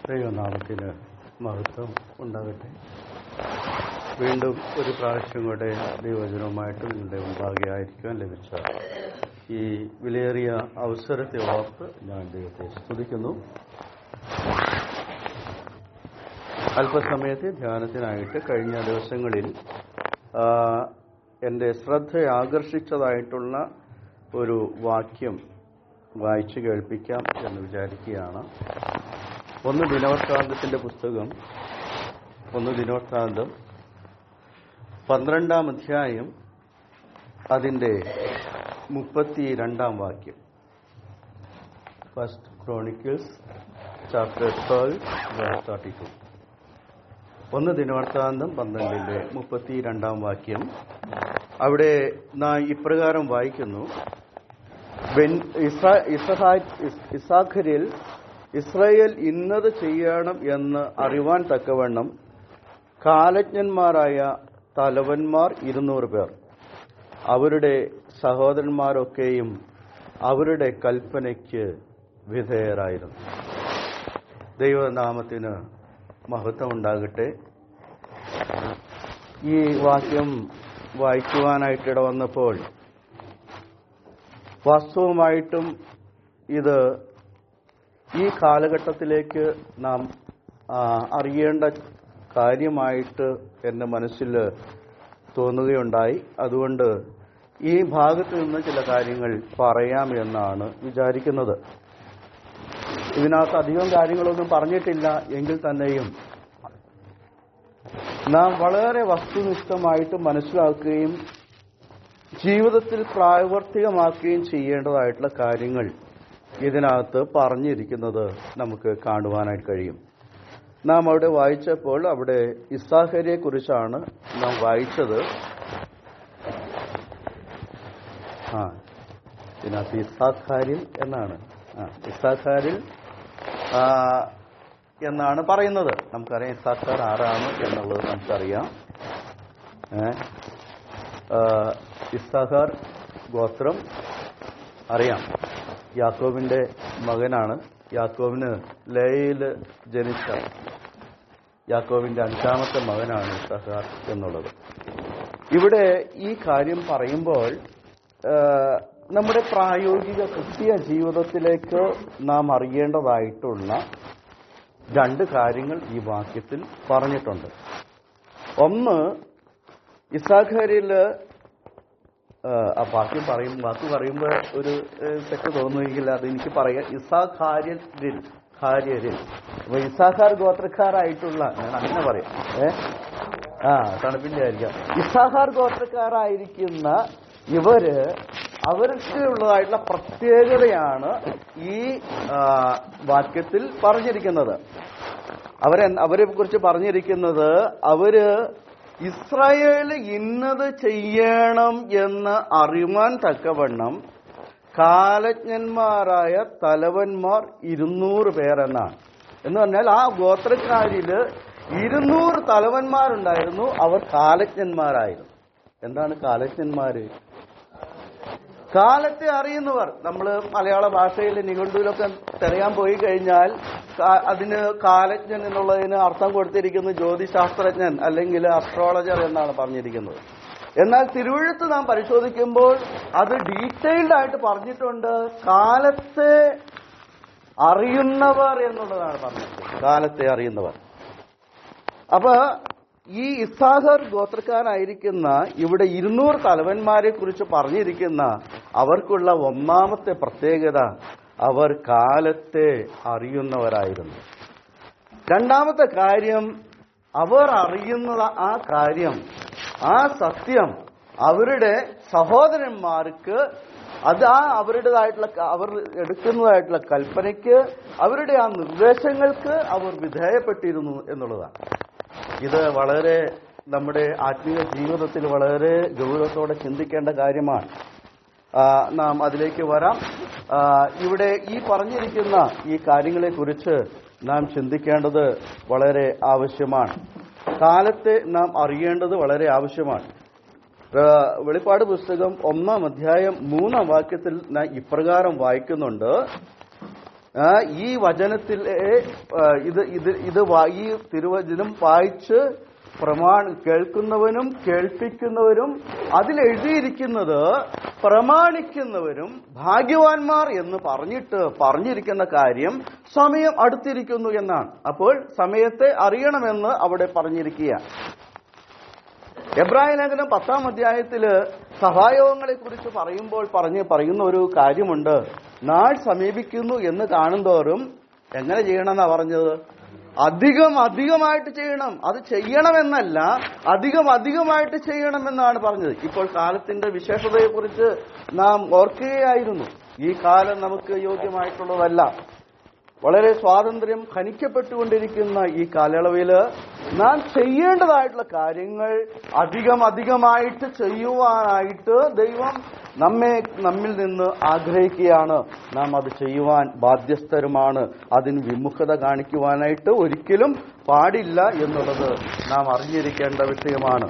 ദൈവനാമത്തിന് മഹത്വം ഉണ്ടാകട്ടെ. വീണ്ടും ഒരു പ്രാവശ്യം കൂടെ ദൈവവചനവുമായിട്ട് നിങ്ങളുടെ മുമ്പാകെ ആയിരിക്കാൻ ലഭിച്ച ഈ വിലയേറിയ അവസരത്തെ ഓർത്ത് ഞാൻ ദൈവത്തെ സ്തുതിക്കുന്നു. അല്പസമയത്തെ ധ്യാനത്തിനായിട്ട് കഴിഞ്ഞ ദിവസങ്ങളിൽ എൻ്റെ ശ്രദ്ധ ആകർഷിച്ചതായിട്ടുള്ള ഒരു വാക്യം വായിച്ചു കേൾപ്പിക്കാം എന്ന് വിചാരിക്കുകയാണ്. ഒന്ന് ദിനവൃത്താന്തത്തിന്റെ പുസ്തകം, 1 ദിനവൃത്താന്തം 12-ാം അധ്യായം അതിന്റെ 32-ാം വാക്യം. First chronicles chapter 12 verse 32. 1 ദിനവൃത്താന്തം 12-ന്റെ 32-ാം വാക്യം. അവിടെ നാം ഇപ്രകാരം വായിക്കുന്നു: ഇസ്സാഖരിൽ ഇസ്രായേൽ ഇന്നത് ചെയ്യണം എന്ന് അറിവാൻ തക്കവണ്ണം കാലജ്ഞന്മാരായ തലവന്മാർ 200 പേർ, അവരുടെ സഹോദരന്മാരൊക്കെയും അവരുടെ കൽപ്പനയ്ക്ക് വിധേയരായിരുന്നു. ദൈവനാമത്തിന് മഹത്വം ഉണ്ടാകട്ടെ. ഈ വാക്യം വായിക്കുവാനായിട്ടിട വന്നപ്പോൾ വാസ്തവമായിട്ടും ഇത് ഈ കാലഘട്ടത്തിലേക്ക് നാം അറിയേണ്ട കാര്യമായിട്ട് എൻ്റെ മനസ്സിൽ തോന്നുകയുണ്ടായി. അതുകൊണ്ട് ഈ ഭാഗത്ത് നിന്ന് ചില കാര്യങ്ങൾ പറയാമെന്നാണ് വിചാരിക്കുന്നത്. ഇതിനകത്ത് അധികം കാര്യങ്ങളൊന്നും പറഞ്ഞിട്ടില്ല എങ്കിൽ തന്നെയും നാം വളരെ വസ്തുനിഷ്ഠമായിട്ട് മനസ്സിലാക്കുകയും ജീവിതത്തിൽ പ്രാവർത്തികമാക്കുകയും ചെയ്യേണ്ടതായിട്ടുള്ള കാര്യങ്ങൾ ഇതിനകത്ത് പറഞ്ഞിരിക്കുന്നത് നമുക്ക് കാണുവാനായിട്ട് കഴിയും. നാം അവിടെ വായിച്ചപ്പോൾ അവിടെ ഇസ്സാഖരിയെ കുറിച്ചാണ് നാം വായിച്ചത്. ഇതിനകത്ത് ഇസ്സാഖാരിൽ എന്നാണ് ഇസ്സാഖാരിൽ എന്നാണ് പറയുന്നത്. നമുക്കറിയാം ഇസ്സാഖാർ ആരാണ് എന്നുള്ളത് നമുക്കറിയാം. ഇസ്സാഖാർ ഗോത്രം അറിയാം. യാക്കോബിന്റെ മകനാണ്. യാക്കോബിന് ലേയിൽ ജനിച്ച യാക്കോബിന്റെ 5ാമത്തെ മകനാണ് ഇസ്സാഖാർ എന്നുള്ളത്. ഇവിടെ ഈ കാര്യം പറയുമ്പോൾ നമ്മുടെ പ്രായോഗിക ക്രിസ്തീയ ജീവിതത്തിലേക്ക് നാം അറിയേണ്ടതായിട്ടുള്ള 2 കാര്യങ്ങൾ ഈ വാക്യത്തിൽ പറഞ്ഞിട്ടുണ്ട്. ഒന്ന്, ഇസ്സാഖാരിൽ വാക്ക് പറയുമ്പോൾ ഒരു തെറ്റ് തോന്നുമെങ്കിൽ അത് എനിക്ക് പറയാം. ഇസ്സാഖാര്യരിൽ അപ്പൊ ഇസ്സാഖാർ ഗോത്രക്കാരായിട്ടുള്ള, ഞാൻ അങ്ങനെ പറയാം, തണുപ്പിന്റെ ആയിരിക്കാം. ഇസ്സാഖാർ ഗോത്രക്കാരായിരിക്കുന്ന ഇവര് അവർക്ക് ഉള്ളതായിട്ടുള്ള പ്രത്യേകതയാണ് ഈ വാക്യത്തിൽ പറഞ്ഞിരിക്കുന്നത്. അവരെ കുറിച്ച് പറഞ്ഞിരിക്കുന്നത് അവര് ഇസ്രായേല് ഇന്നത് ചെയ്യണം എന്ന് അറിവാൻ തക്കവണ്ണം കാലജ്ഞന്മാരായ തലവന്മാർ 200 പേരെന്നാണ്. എന്ന് പറഞ്ഞാൽ ആ ഗോത്രക്കാരില് 200 തലവന്മാരുണ്ടായിരുന്നു. അവർ കാലജ്ഞന്മാരായിരുന്നു. എന്താണ് കാലജ്ഞന്മാര്? കാലത്തെ അറിയുന്നവർ. നമ്മൾ മലയാള ഭാഷയിൽ നിഘണ്ടുവിലൊക്കെ തിരയാൻ പോയി കഴിഞ്ഞാൽ അതിന് കാലജ്ഞൻ എന്നുള്ളതിന് അർത്ഥം കൊടുത്തിരിക്കുന്നത് ജ്യോതിശാസ്ത്രജ്ഞൻ അല്ലെങ്കിൽ അസ്ട്രോളജർ എന്നാണ് പറഞ്ഞിരിക്കുന്നത്. എന്നാൽ തിരുവെഴുത്ത് നാം പരിശോധിക്കുമ്പോൾ അത് ഡീറ്റെയിൽഡ് ആയിട്ട് പറഞ്ഞിട്ടുണ്ട്. കാലത്തെ അറിയുന്നവർ എന്നുള്ളതാണ് പറഞ്ഞിട്ടുള്ളത്. കാലത്തെ അറിയുന്നവർ. അപ്പൊ ഈ ഇസ്സാഖാർ ഗോത്രക്കാരായിരിക്കുന്ന ഇവിടെ 200 തലവന്മാരെ കുറിച്ച് പറഞ്ഞിരിക്കുന്ന അവർക്കുള്ള ഒന്നാമത്തെ പ്രത്യേകത, അവർ കാലത്തെ അറിയുന്നവരായിരുന്നു. രണ്ടാമത്തെ കാര്യം, അവർ അറിയുന്ന ആ കാര്യം, ആ സത്യം അവരുടെ സഹോദരന്മാർക്ക്, അത് അവരുടേതായിട്ടുള്ള അവർ എടുക്കുന്നതായിട്ടുള്ള കൽപ്പനയ്ക്ക്, അവരുടെ ആ നിർദ്ദേശങ്ങൾക്ക് അവർ വിധേയപ്പെട്ടിരുന്നു എന്നുള്ളതാണ്. ഇത് വളരെ നമ്മുടെ ആത്മീയ ജീവിതത്തിൽ വളരെ ഗൗരവത്തോടെ ചിന്തിക്കേണ്ട കാര്യമാണ്. നാം അതിലേക്ക് വരാം. ഇവിടെ ഈ പറഞ്ഞിരിക്കുന്ന ഈ കാര്യങ്ങളെക്കുറിച്ച് നാം ചിന്തിക്കേണ്ടത് വളരെ ആവശ്യമാണ്. കാലത്തെ നാം അറിയേണ്ടത് വളരെ ആവശ്യമാണ്. വെളിപ്പാട് പുസ്തകം 1-ാം അധ്യായം 3-ാം വാക്യത്തിൽ നാം ഇപ്രകാരം വായിക്കുന്നുണ്ട്: ഈ വചനത്തിലെ ഈ തിരുവചനം വായിച്ച് കേൾക്കുന്നവനും കേൾപ്പിക്കുന്നവരും അതിലെഴുതിയിരിക്കുന്നത് പ്രമാണിക്കുന്നവരും ഭാഗ്യവാന്മാർ എന്ന് പറഞ്ഞിരിക്കുന്ന കാര്യം സമയം അടുത്തിരിക്കുന്നു എന്നാണ്. അപ്പോൾ സമയത്തെ അറിയണമെന്ന് അവിടെ പറഞ്ഞിരിക്കുക. എബ്രായ ലേഖനം 10-ാം അധ്യായത്തില് സഭായോഗങ്ങളെ കുറിച്ച് പറയുന്ന ഒരു കാര്യമുണ്ട്. നാൾ സമീപിക്കുന്നു എന്ന് കാണുന്തോറും എങ്ങനെ ചെയ്യണമെന്നാ പറഞ്ഞത്? അധികമായിട്ട് ചെയ്യണം. അത് ചെയ്യണമെന്നല്ല, അധികമായിട്ട് ചെയ്യണമെന്നാണ് പറഞ്ഞത്. ഇപ്പോൾ കാലത്തിന്റെ വിശേഷതയെക്കുറിച്ച് നാം ഓർക്കുകയായിരുന്നു. ഈ കാലം നമുക്ക് യോഗ്യമായിട്ടുള്ളതല്ല. വളരെ സ്വാതന്ത്ര്യം ഖനിക്കപ്പെട്ടുകൊണ്ടിരിക്കുന്ന ഈ കാലയളവില് നാം ചെയ്യേണ്ടതായിട്ടുള്ള കാര്യങ്ങൾ അധികമായിട്ട് ചെയ്യുവാനായിട്ട് ദൈവം നമ്മിൽ നിന്ന് ആഗ്രഹിക്കുകയാണ്. നാം അത് ചെയ്യുവാൻ ബാധ്യസ്ഥരുമാണ്. അതിന് വിമുഖത കാണിക്കുവാനായിട്ട് ഒരിക്കലും പാടില്ല എന്നുള്ളത് നാം അറിഞ്ഞിരിക്കേണ്ട വിഷയമാണ്.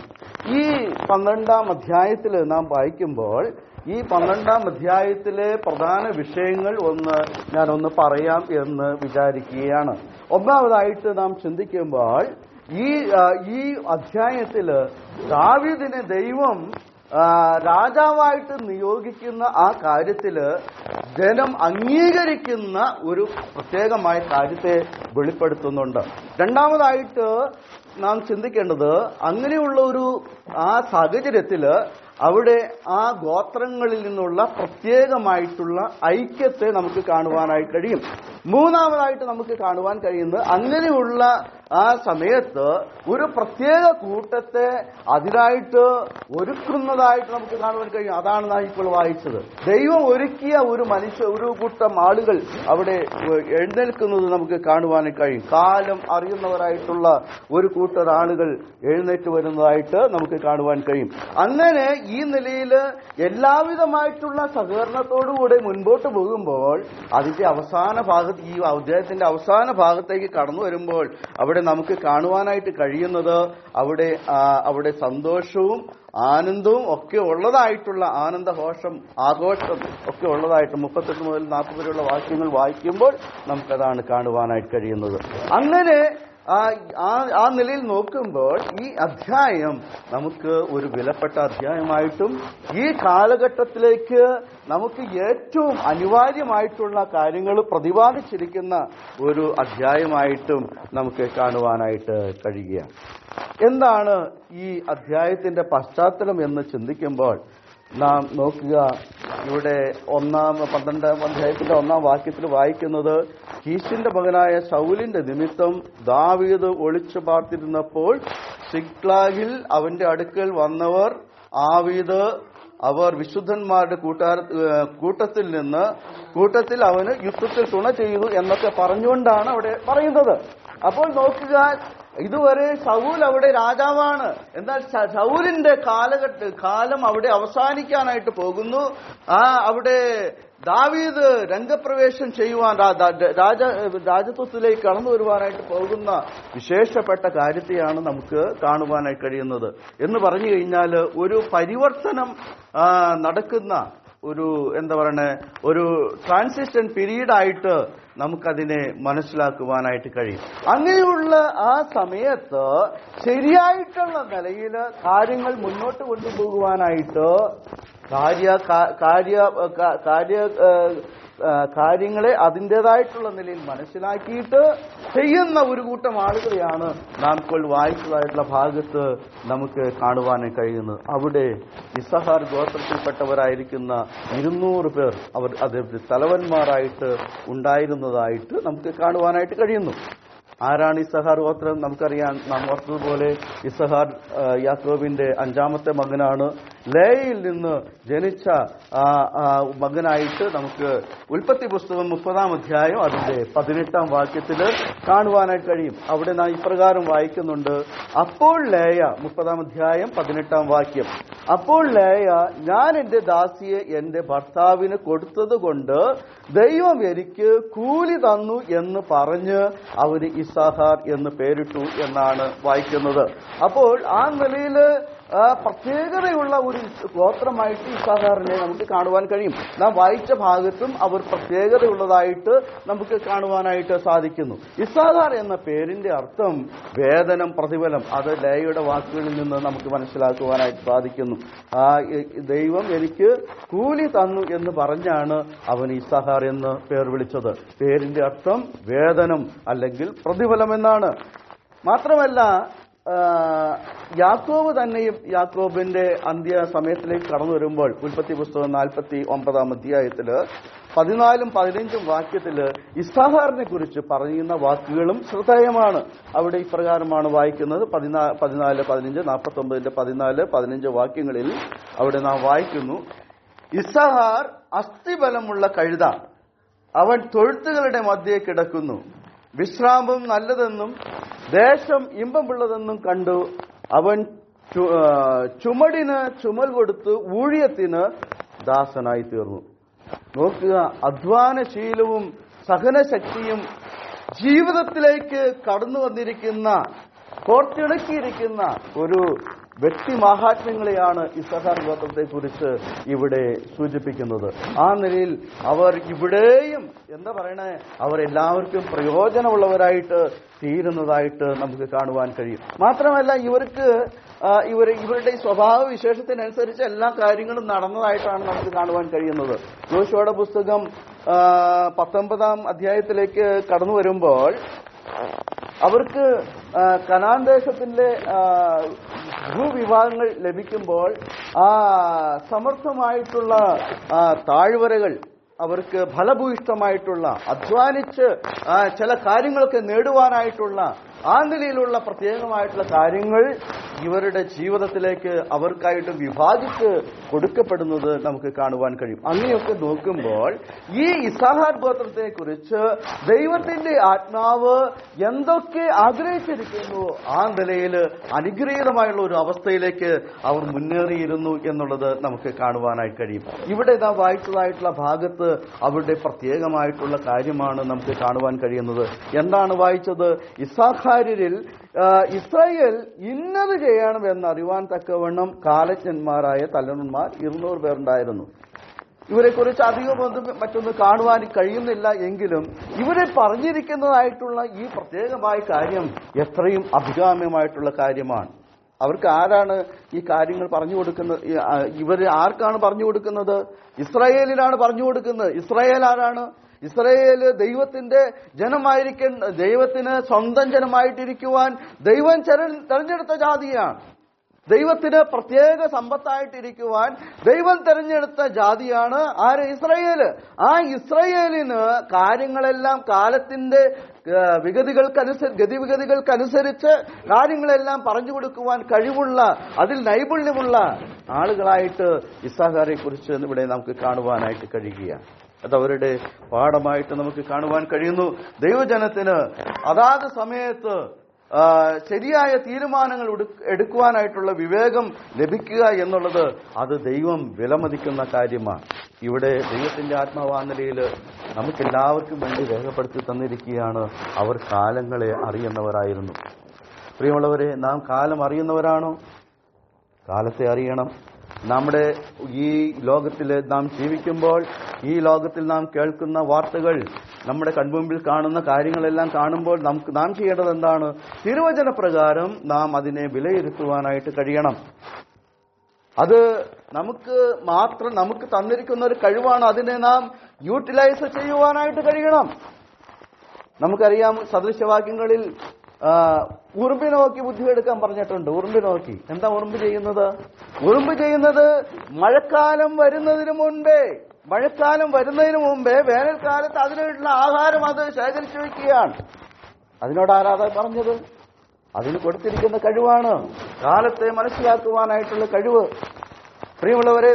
ഈ 12-ാം അധ്യായത്തിൽ നാം വായിക്കുമ്പോൾ ഈ 12-ാം അധ്യായത്തിലെ പ്രധാന വിഷയങ്ങൾ ഞാനൊന്ന് പറയാം എന്ന് വിചാരിക്കുകയാണ്. ഒന്നാമതായിട്ട് നാം ചിന്തിക്കുമ്പോൾ ഈ അധ്യായത്തില് ദാവീദിനെ ദൈവം രാജാവായിട്ട് നിയോഗിക്കുന്ന ആ കാര്യത്തില് ജനം അംഗീകരിക്കുന്ന ഒരു പ്രത്യേകമായ കാര്യത്തെ വെളിപ്പെടുത്തുന്നുണ്ട്. രണ്ടാമതായിട്ട് നാം ചിന്തിക്കേണ്ടത്, അങ്ങനെയുള്ള ആ സാഹചര്യത്തില് അവിടെ ആ ഗോത്രങ്ങളിൽ നിന്നുള്ള പ്രത്യേകമായിട്ടുള്ള ഐക്യത്തെ നമുക്ക് കാണുവാനായി കഴിയും. മൂന്നാമതായിട്ട് നമുക്ക് കാണുവാൻ കഴിയുന്നത്, അങ്ങനെയുള്ള ആ സമയത്ത് ഒരു പ്രത്യേക കൂട്ടത്തെ അതിനായിട്ട് ഒരുക്കുന്നതായിട്ട് നമുക്ക് കാണുവാൻ കഴിയും. അതാണ് നാം ഇപ്പോൾ വായിച്ചത്. ദൈവം ഒരുക്കിയ ഒരു കൂട്ടം ആളുകൾ അവിടെ എഴുന്നേൽക്കുന്നത് നമുക്ക് കാണുവാനായി കഴിയും. കാലം അറിയുന്നവരായിട്ടുള്ള ഒരു കൂട്ടം ആളുകൾ എഴുന്നേറ്റ് വരുന്നതായിട്ട് നമുക്ക് കാണുവാൻ കഴിയും. അങ്ങനെ ഈ നിലയിൽ എല്ലാവിധമായിട്ടുള്ള സഹകരണത്തോടുകൂടെ മുൻപോട്ട് പോകുമ്പോൾ അതിന്റെ അവസാന ഭാഗത്ത്, ഈ അധ്യായത്തിന്റെ അവസാന ഭാഗത്തേക്ക് കടന്നു വരുമ്പോൾ അവിടെ നമുക്ക് കാണുവാനായിട്ട് കഴിയുന്നത് അവിടെ സന്തോഷവും ആനന്ദവും ഒക്കെ ഉള്ളതായിട്ടുള്ള ആഘോഷം ഒക്കെ ഉള്ളതായിട്ട് 38 മുതൽ 40 വരെയുള്ള വാക്യങ്ങൾ വായിക്കുമ്പോൾ നമുക്കതാണ് കാണുവാനായിട്ട് കഴിയുന്നത്. അങ്ങനെ ആ നിലയിൽ നോക്കുമ്പോൾ ഈ അധ്യായം നമുക്ക് ഒരു വിലപ്പെട്ട അധ്യായമായിട്ടും ഈ കാലഘട്ടത്തിലേക്ക് നമുക്ക് ഏറ്റവും അനിവാര്യമായിട്ടുള്ള കാര്യങ്ങൾ പ്രതിപാദിച്ചിരിക്കുന്ന ഒരു അധ്യായമായിട്ടും നമുക്ക് കാണുവാനായിട്ട് കഴിയുക. എന്താണ് ഈ അധ്യായത്തിന്റെ പശ്ചാത്തലം എന്ന് ചിന്തിക്കുമ്പോൾ നാം നോക്കുക, ഇവിടെ 12-ാം അധ്യായത്തിന്റെ 1-ാം വാക്യത്തിൽ വായിക്കുന്നത്, കീശിന്റെ മകനായ ശൗലിന്റെ നിമിത്തം ദാവീദ് ഒളിച്ചു പാർത്തിരുന്നപ്പോൾ സിക്ലാഗിൽ അവന്റെ അടുക്കൽ വന്നവർ അവർ വിശുദ്ധന്മാരുടെ കൂട്ടത്തിൽ അവന് യുദ്ധത്തിൽ തുണ ചെയ്തു എന്നൊക്കെ പറഞ്ഞുകൊണ്ടാണ് അവിടെ പറയുന്നത്. അപ്പോൾ നോക്കുക, ഇതുവരെ ശൗൽ അവിടെ രാജാവാണ്. എന്നാൽ ശൗലിന്റെ കാലം അവിടെ അവസാനിക്കാനായിട്ട് പോകുന്നു. അവിടെ ദാവീദ് രംഗപ്രവേശം ചെയ്യുവാൻ, രാജത്വത്തിലേക്ക് കടന്നു വരുവാനായിട്ട് പോകുന്ന വിശേഷപ്പെട്ട കാര്യത്തെയാണ് നമുക്ക് കാണുവാനായി കഴിയുന്നത്. എന്ന് പറഞ്ഞു കഴിഞ്ഞാൽ ഒരു പരിവർത്തനം നടക്കുന്ന ഒരു ട്രാൻസിഷൻ പീരീഡായിട്ട് നമുക്കതിനെ മനസ്സിലാക്കുവാനായിട്ട് കഴിയും. അങ്ങനെയുള്ള ആ സമയത്ത് ശരിയായിട്ടുള്ള നിലയിൽ കാര്യങ്ങൾ മുന്നോട്ട് കൊണ്ടുപോകുവാനായിട്ട് കാര്യങ്ങളെ അതിൻ്റെതായിട്ടുള്ള നിലയിൽ മനസ്സിലാക്കിയിട്ട് ചെയ്യുന്ന ഒരു കൂട്ടം ആളുകളെയാണ് നാം ഇപ്പോൾ വായിച്ചതായിട്ടുള്ള ഭാഗത്ത് നമുക്ക് കാണുവാനായി കഴിയുന്നത്. അവിടെ ഇസ്സഹാർ ഗോത്രത്തിൽപ്പെട്ടവരായിരിക്കുന്ന 200 പേർ അത് തലവന്മാരായിട്ട് ഉണ്ടായിരുന്നതായിട്ട് നമുക്ക് കാണുവാനായിട്ട് കഴിയുന്നു. ആരാണ് ഇസ്സഹാർ ഗോത്രം? നമുക്കറിയാം. നാം ഓർത്തതുപോലെ ഇസ്സഹാർ യാക്കോബിന്റെ 5-ാമത്തെ മകനാണ്. ലേയിൽ നിന്ന് ജനിച്ച മകനായിട്ട് നമുക്ക് ഉൽപ്പത്തി പുസ്തകം 30-ാം അധ്യായം അതിന്റെ 18-ാം വാക്യത്തിൽ കാണുവാനായിട്ട് കഴിയും. അവിടെ നാം ഇപ്രകാരം വായിക്കുന്നുണ്ട്, അപ്പോൾ ലേയ, 30-ാം അധ്യായം 18-ാം വാക്യം, അപ്പോൾ ലേയ, ഞാൻ എന്റെ ദാസിയെ എന്റെ ഭർത്താവിന് കൊടുത്തത് കൊണ്ട് ദൈവം എനിക്ക് കൂലി തന്നു എന്ന് പറഞ്ഞ് അവന് ഇസ്സാഹാർ എന്ന് പേരിട്ടു എന്നാണ് വായിക്കുന്നത്. അപ്പോൾ ആ നിലയിൽ പ്രത്യേകതയുള്ള ഒരു ഗോത്രമായിട്ട് ഇസ്സാഖാറിനെ നമുക്ക് കാണുവാൻ കഴിയും. നാം വായിച്ച ഭാഗത്തും അവർ പ്രത്യേകതയുള്ളതായിട്ട് നമുക്ക് കാണുവാനായിട്ട് സാധിക്കുന്നു. ഇസ്സാഖാർ എന്ന പേരിന്റെ അർത്ഥം വേതനം, പ്രതിഫലം. അത് ലേയുടെ വാക്കുകളിൽ നിന്ന് നമുക്ക് മനസ്സിലാക്കുവാനായിട്ട് സാധിക്കുന്നു. ദൈവം എനിക്ക് കൂലി തന്നു എന്ന് പറഞ്ഞാണ് അവൻ ഇസ്സാഖാർ എന്ന് പേർ വിളിച്ചത്. പേരിന്റെ അർത്ഥം വേതനം അല്ലെങ്കിൽ പ്രതിഫലം എന്നാണ്. മാത്രമല്ല യാക്കോബ് തന്നെയും യാക്കോബിന്റെ അന്ത്യ സമയത്തിലേക്ക് കടന്നു വരുമ്പോൾ ഉൽപ്പത്തി പുസ്തകം 49 അധ്യായത്തില് 14 15 വാക്യത്തില് ഇസ്സാഖാറിനെ കുറിച്ച് പറയുന്ന വാക്കുകളും ശ്രദ്ധേയമാണ്. അവിടെ ഇപ്രകാരമാണ് വായിക്കുന്നത്. 14 15 49 14 15 വാക്യങ്ങളിൽ അവിടെ നാം വായിക്കുന്നു, ഇസ്സാഖാർ അസ്ഥിബലമുള്ള കഴുത, അവൻ തൊഴുത്തുകളുടെ മധ്യേ കിടക്കുന്നു. വിശ്രാമം നല്ലതെന്നും ദേശം ഇമ്പമുള്ളതെന്നും കണ്ടു. അവൻ ചുമടിന് ചുമൽ കൊടുത്ത് ഊഴിയത്തിന് ദാസനായി തീർന്നു. നോക്കുക, അധ്വാനശീലവും സഹനശക്തിയും ജീവിതത്തിലേക്ക് കടന്നു വന്നിരിക്കുന്ന, കോർത്തിണക്കിയിരിക്കുന്ന ഒരു വ്യക്തി മഹാത്മ്യങ്ങളെയാണ് ഇസ്സാഖാർ ഗോത്രത്തെ കുറിച്ച് ഇവിടെ സൂചിപ്പിക്കുന്നത്. ആ നിലയിൽ അവർ ഇവിടെയും എന്താ പറയണേ, അവരെല്ലാവർക്കും പ്രയോജനമുള്ളവരായിട്ട് തീരുന്നതായിട്ട് നമുക്ക് കാണുവാൻ കഴിയും. മാത്രമല്ല ഇവരുടെ സ്വഭാവ വിശേഷത്തിനനുസരിച്ച് എല്ലാ കാര്യങ്ങളും നടന്നതായിട്ടാണ് നമുക്ക് കാണുവാൻ കഴിയുന്നത്. യോശുവയുടെ പുസ്തകം 19 അധ്യായത്തിലേക്ക് കടന്നു വരുമ്പോൾ അവർക്ക് കനാൻ ദേശത്തിന്റെ ഭൂവിഭാഗങ്ങൾ ലഭിക്കുമ്പോൾ ആ സമർത്ഥമായിട്ടുള്ള താഴ്വരകൾ, അവർക്ക് ഫലഭൂയിഷ്ടമായിട്ടുള്ള, അധ്വാനിച്ച് ചില കാര്യങ്ങളൊക്കെ നേടുവാനായിട്ടുള്ള ആ നിലയിലുള്ള പ്രത്യേകമായിട്ടുള്ള കാര്യങ്ങൾ ഇവരുടെ ജീവിതത്തിലേക്ക് അവർക്കായിട്ട് വിഭാജിച്ച് കൊടുക്കപ്പെടുന്നത് നമുക്ക് കാണുവാൻ കഴിയും. അങ്ങനെയൊക്കെ നോക്കുമ്പോൾ ഈ ഇസ്സാഖാർ ഗോത്രത്തെ കുറിച്ച് ദൈവത്തിന്റെ ആത്മാവ് എന്തൊക്കെ ആഗ്രഹിച്ചിരിക്കുന്നു ആ നിലയിൽ അനുഗ്രഹീതമായുള്ള ഒരു അവസ്ഥയിലേക്ക് അവർ മുന്നേറിയിരുന്നു എന്നുള്ളത് നമുക്ക് കാണുവാനായി കഴിയും. ഇവിടെ നാം വായിച്ചതായിട്ടുള്ള ഭാഗത്ത് അവരുടെ പ്രത്യേകമായിട്ടുള്ള കാര്യമാണ് നമുക്ക് കാണുവാൻ കഴിയുന്നത്. എന്താണ് വായിച്ചത്? ഇസ്സാഖാരിൽ ഇസ്രായേൽ ഇന്നത് ചെയ്യണമെന്ന് അറിയുവാൻ തക്കവണ്ണം കാലജ്ഞന്മാരായ തലവന്മാർ 200 പേരുണ്ടായിരുന്നു. ഇവരെക്കുറിച്ച് അധികമൊന്നും മറ്റൊന്നും കാണുവാൻ കഴിയുന്നില്ല. എങ്കിലും ഇവരെ പറഞ്ഞിരിക്കുന്നതായിട്ടുള്ള ഈ പ്രത്യേകമായ കാര്യം എത്രയും അഭികാമ്യമായിട്ടുള്ള കാര്യമാണ്. അവർക്ക് ആരാണ് ഈ കാര്യങ്ങൾ പറഞ്ഞു കൊടുക്കുന്നത്? ഇവര് ആർക്കാണ് പറഞ്ഞു കൊടുക്കുന്നത്? ഇസ്രായേലിനാണ് പറഞ്ഞു കൊടുക്കുന്നത്. ഇസ്രായേൽ ആരാണ്? ഇസ്രായേല് ദൈവത്തിന്റെ ജനമായിരിക്കുന്ന, ദൈവത്തിന് സ്വന്തം ജനമായിട്ടിരിക്കുവാൻ ദൈവം തെരഞ്ഞെടുത്ത ജാതിയാണ്. ദൈവത്തിന് പ്രത്യേക സമ്പത്തായിട്ടിരിക്കുവാൻ ദൈവം തെരഞ്ഞെടുത്ത ജാതിയാണ് ആര്? ഇസ്രായേല്. ആ ഇസ്രായേലിന് കാര്യങ്ങളെല്ലാം കാലത്തിന്റെ ഗതിവിഗതികൾക്കനുസരിച്ച് കാര്യങ്ങളെല്ലാം പറഞ്ഞു കൊടുക്കുവാൻ കഴിവുള്ള, അതിൽ നൈപുണ്യമുള്ള ആളുകളായിട്ട് ഇസ്സാഖാരെ കുറിച്ച് ഇവിടെ നമുക്ക് കാണുവാനായിട്ട് കഴിയുകയാണ്. അതവരുടെ പാഠമായിട്ട് നമുക്ക് കാണുവാൻ കഴിയുന്നു. ദൈവജനത്തിന് അതാത് സമയത്ത് ശരിയായ തീരുമാനങ്ങൾ എടുക്കുവാനായിട്ടുള്ള വിവേകം ലഭിക്കുക എന്നുള്ളത് അത് ദൈവം വിലമതിക്കുന്ന കാര്യമാണ്. ഇവിടെ ദൈവത്തിന്റെ ആത്മാവാന്തലയിൽ നമുക്കെല്ലാവർക്കും വേണ്ടി രേഖപ്പെടുത്തി തന്നിരിക്കുകയാണ്. അവർ കാലങ്ങളെ അറിയുന്നവരായിരുന്നു. പ്രിയമുള്ളവരെ, നാം കാലം അറിയുന്നവരാണോ? കാലത്തെ അറിയണം. നമ്മുടെ ഈ ലോകത്തിൽ നാം ജീവിക്കുമ്പോൾ ഈ ലോകത്തിൽ നാം കേൾക്കുന്ന വാർത്തകൾ, നമ്മുടെ കൺമുമ്പിൽ കാണുന്ന കാര്യങ്ങളെല്ലാം കാണുമ്പോൾ നാം ചെയ്യേണ്ടത് എന്താണ്? തിരുവചന പ്രകാരം നാം അതിനെ വിലയിരുത്തുവാനായിട്ട് കഴിയണം. അത് നമുക്ക് തന്നിരിക്കുന്ന ഒരു കഴിവാണ്. അതിനെ നാം യൂട്ടിലൈസ് ചെയ്യുവാനായിട്ട് കഴിയണം. നമുക്കറിയാം, സദൃശവാക്യങ്ങളിൽ ഉറുമ്പ് നോക്കി ബുദ്ധിയെടുക്കാൻ പറഞ്ഞിട്ടുണ്ട്. ഉറുമ്പ് നോക്കി എന്താ ഉറുമ്പ് ചെയ്യുന്നത്? ഉറുമ്പ് ചെയ്യുന്നത് മഴക്കാലം വരുന്നതിന് മുമ്പേ വേനൽക്കാലത്ത് അതിനുള്ള ആഹാരം അത് ശേഖരിച്ചു വയ്ക്കുകയാണ്. അതിനോട് ആരാധന പറഞ്ഞത്? അതിന് കൊടുത്തിരിക്കുന്ന കഴിവാണ് കാലത്തെ മനസ്സിലാക്കുവാനായിട്ടുള്ള കഴിവ്. പ്രിയമുള്ളവരെ,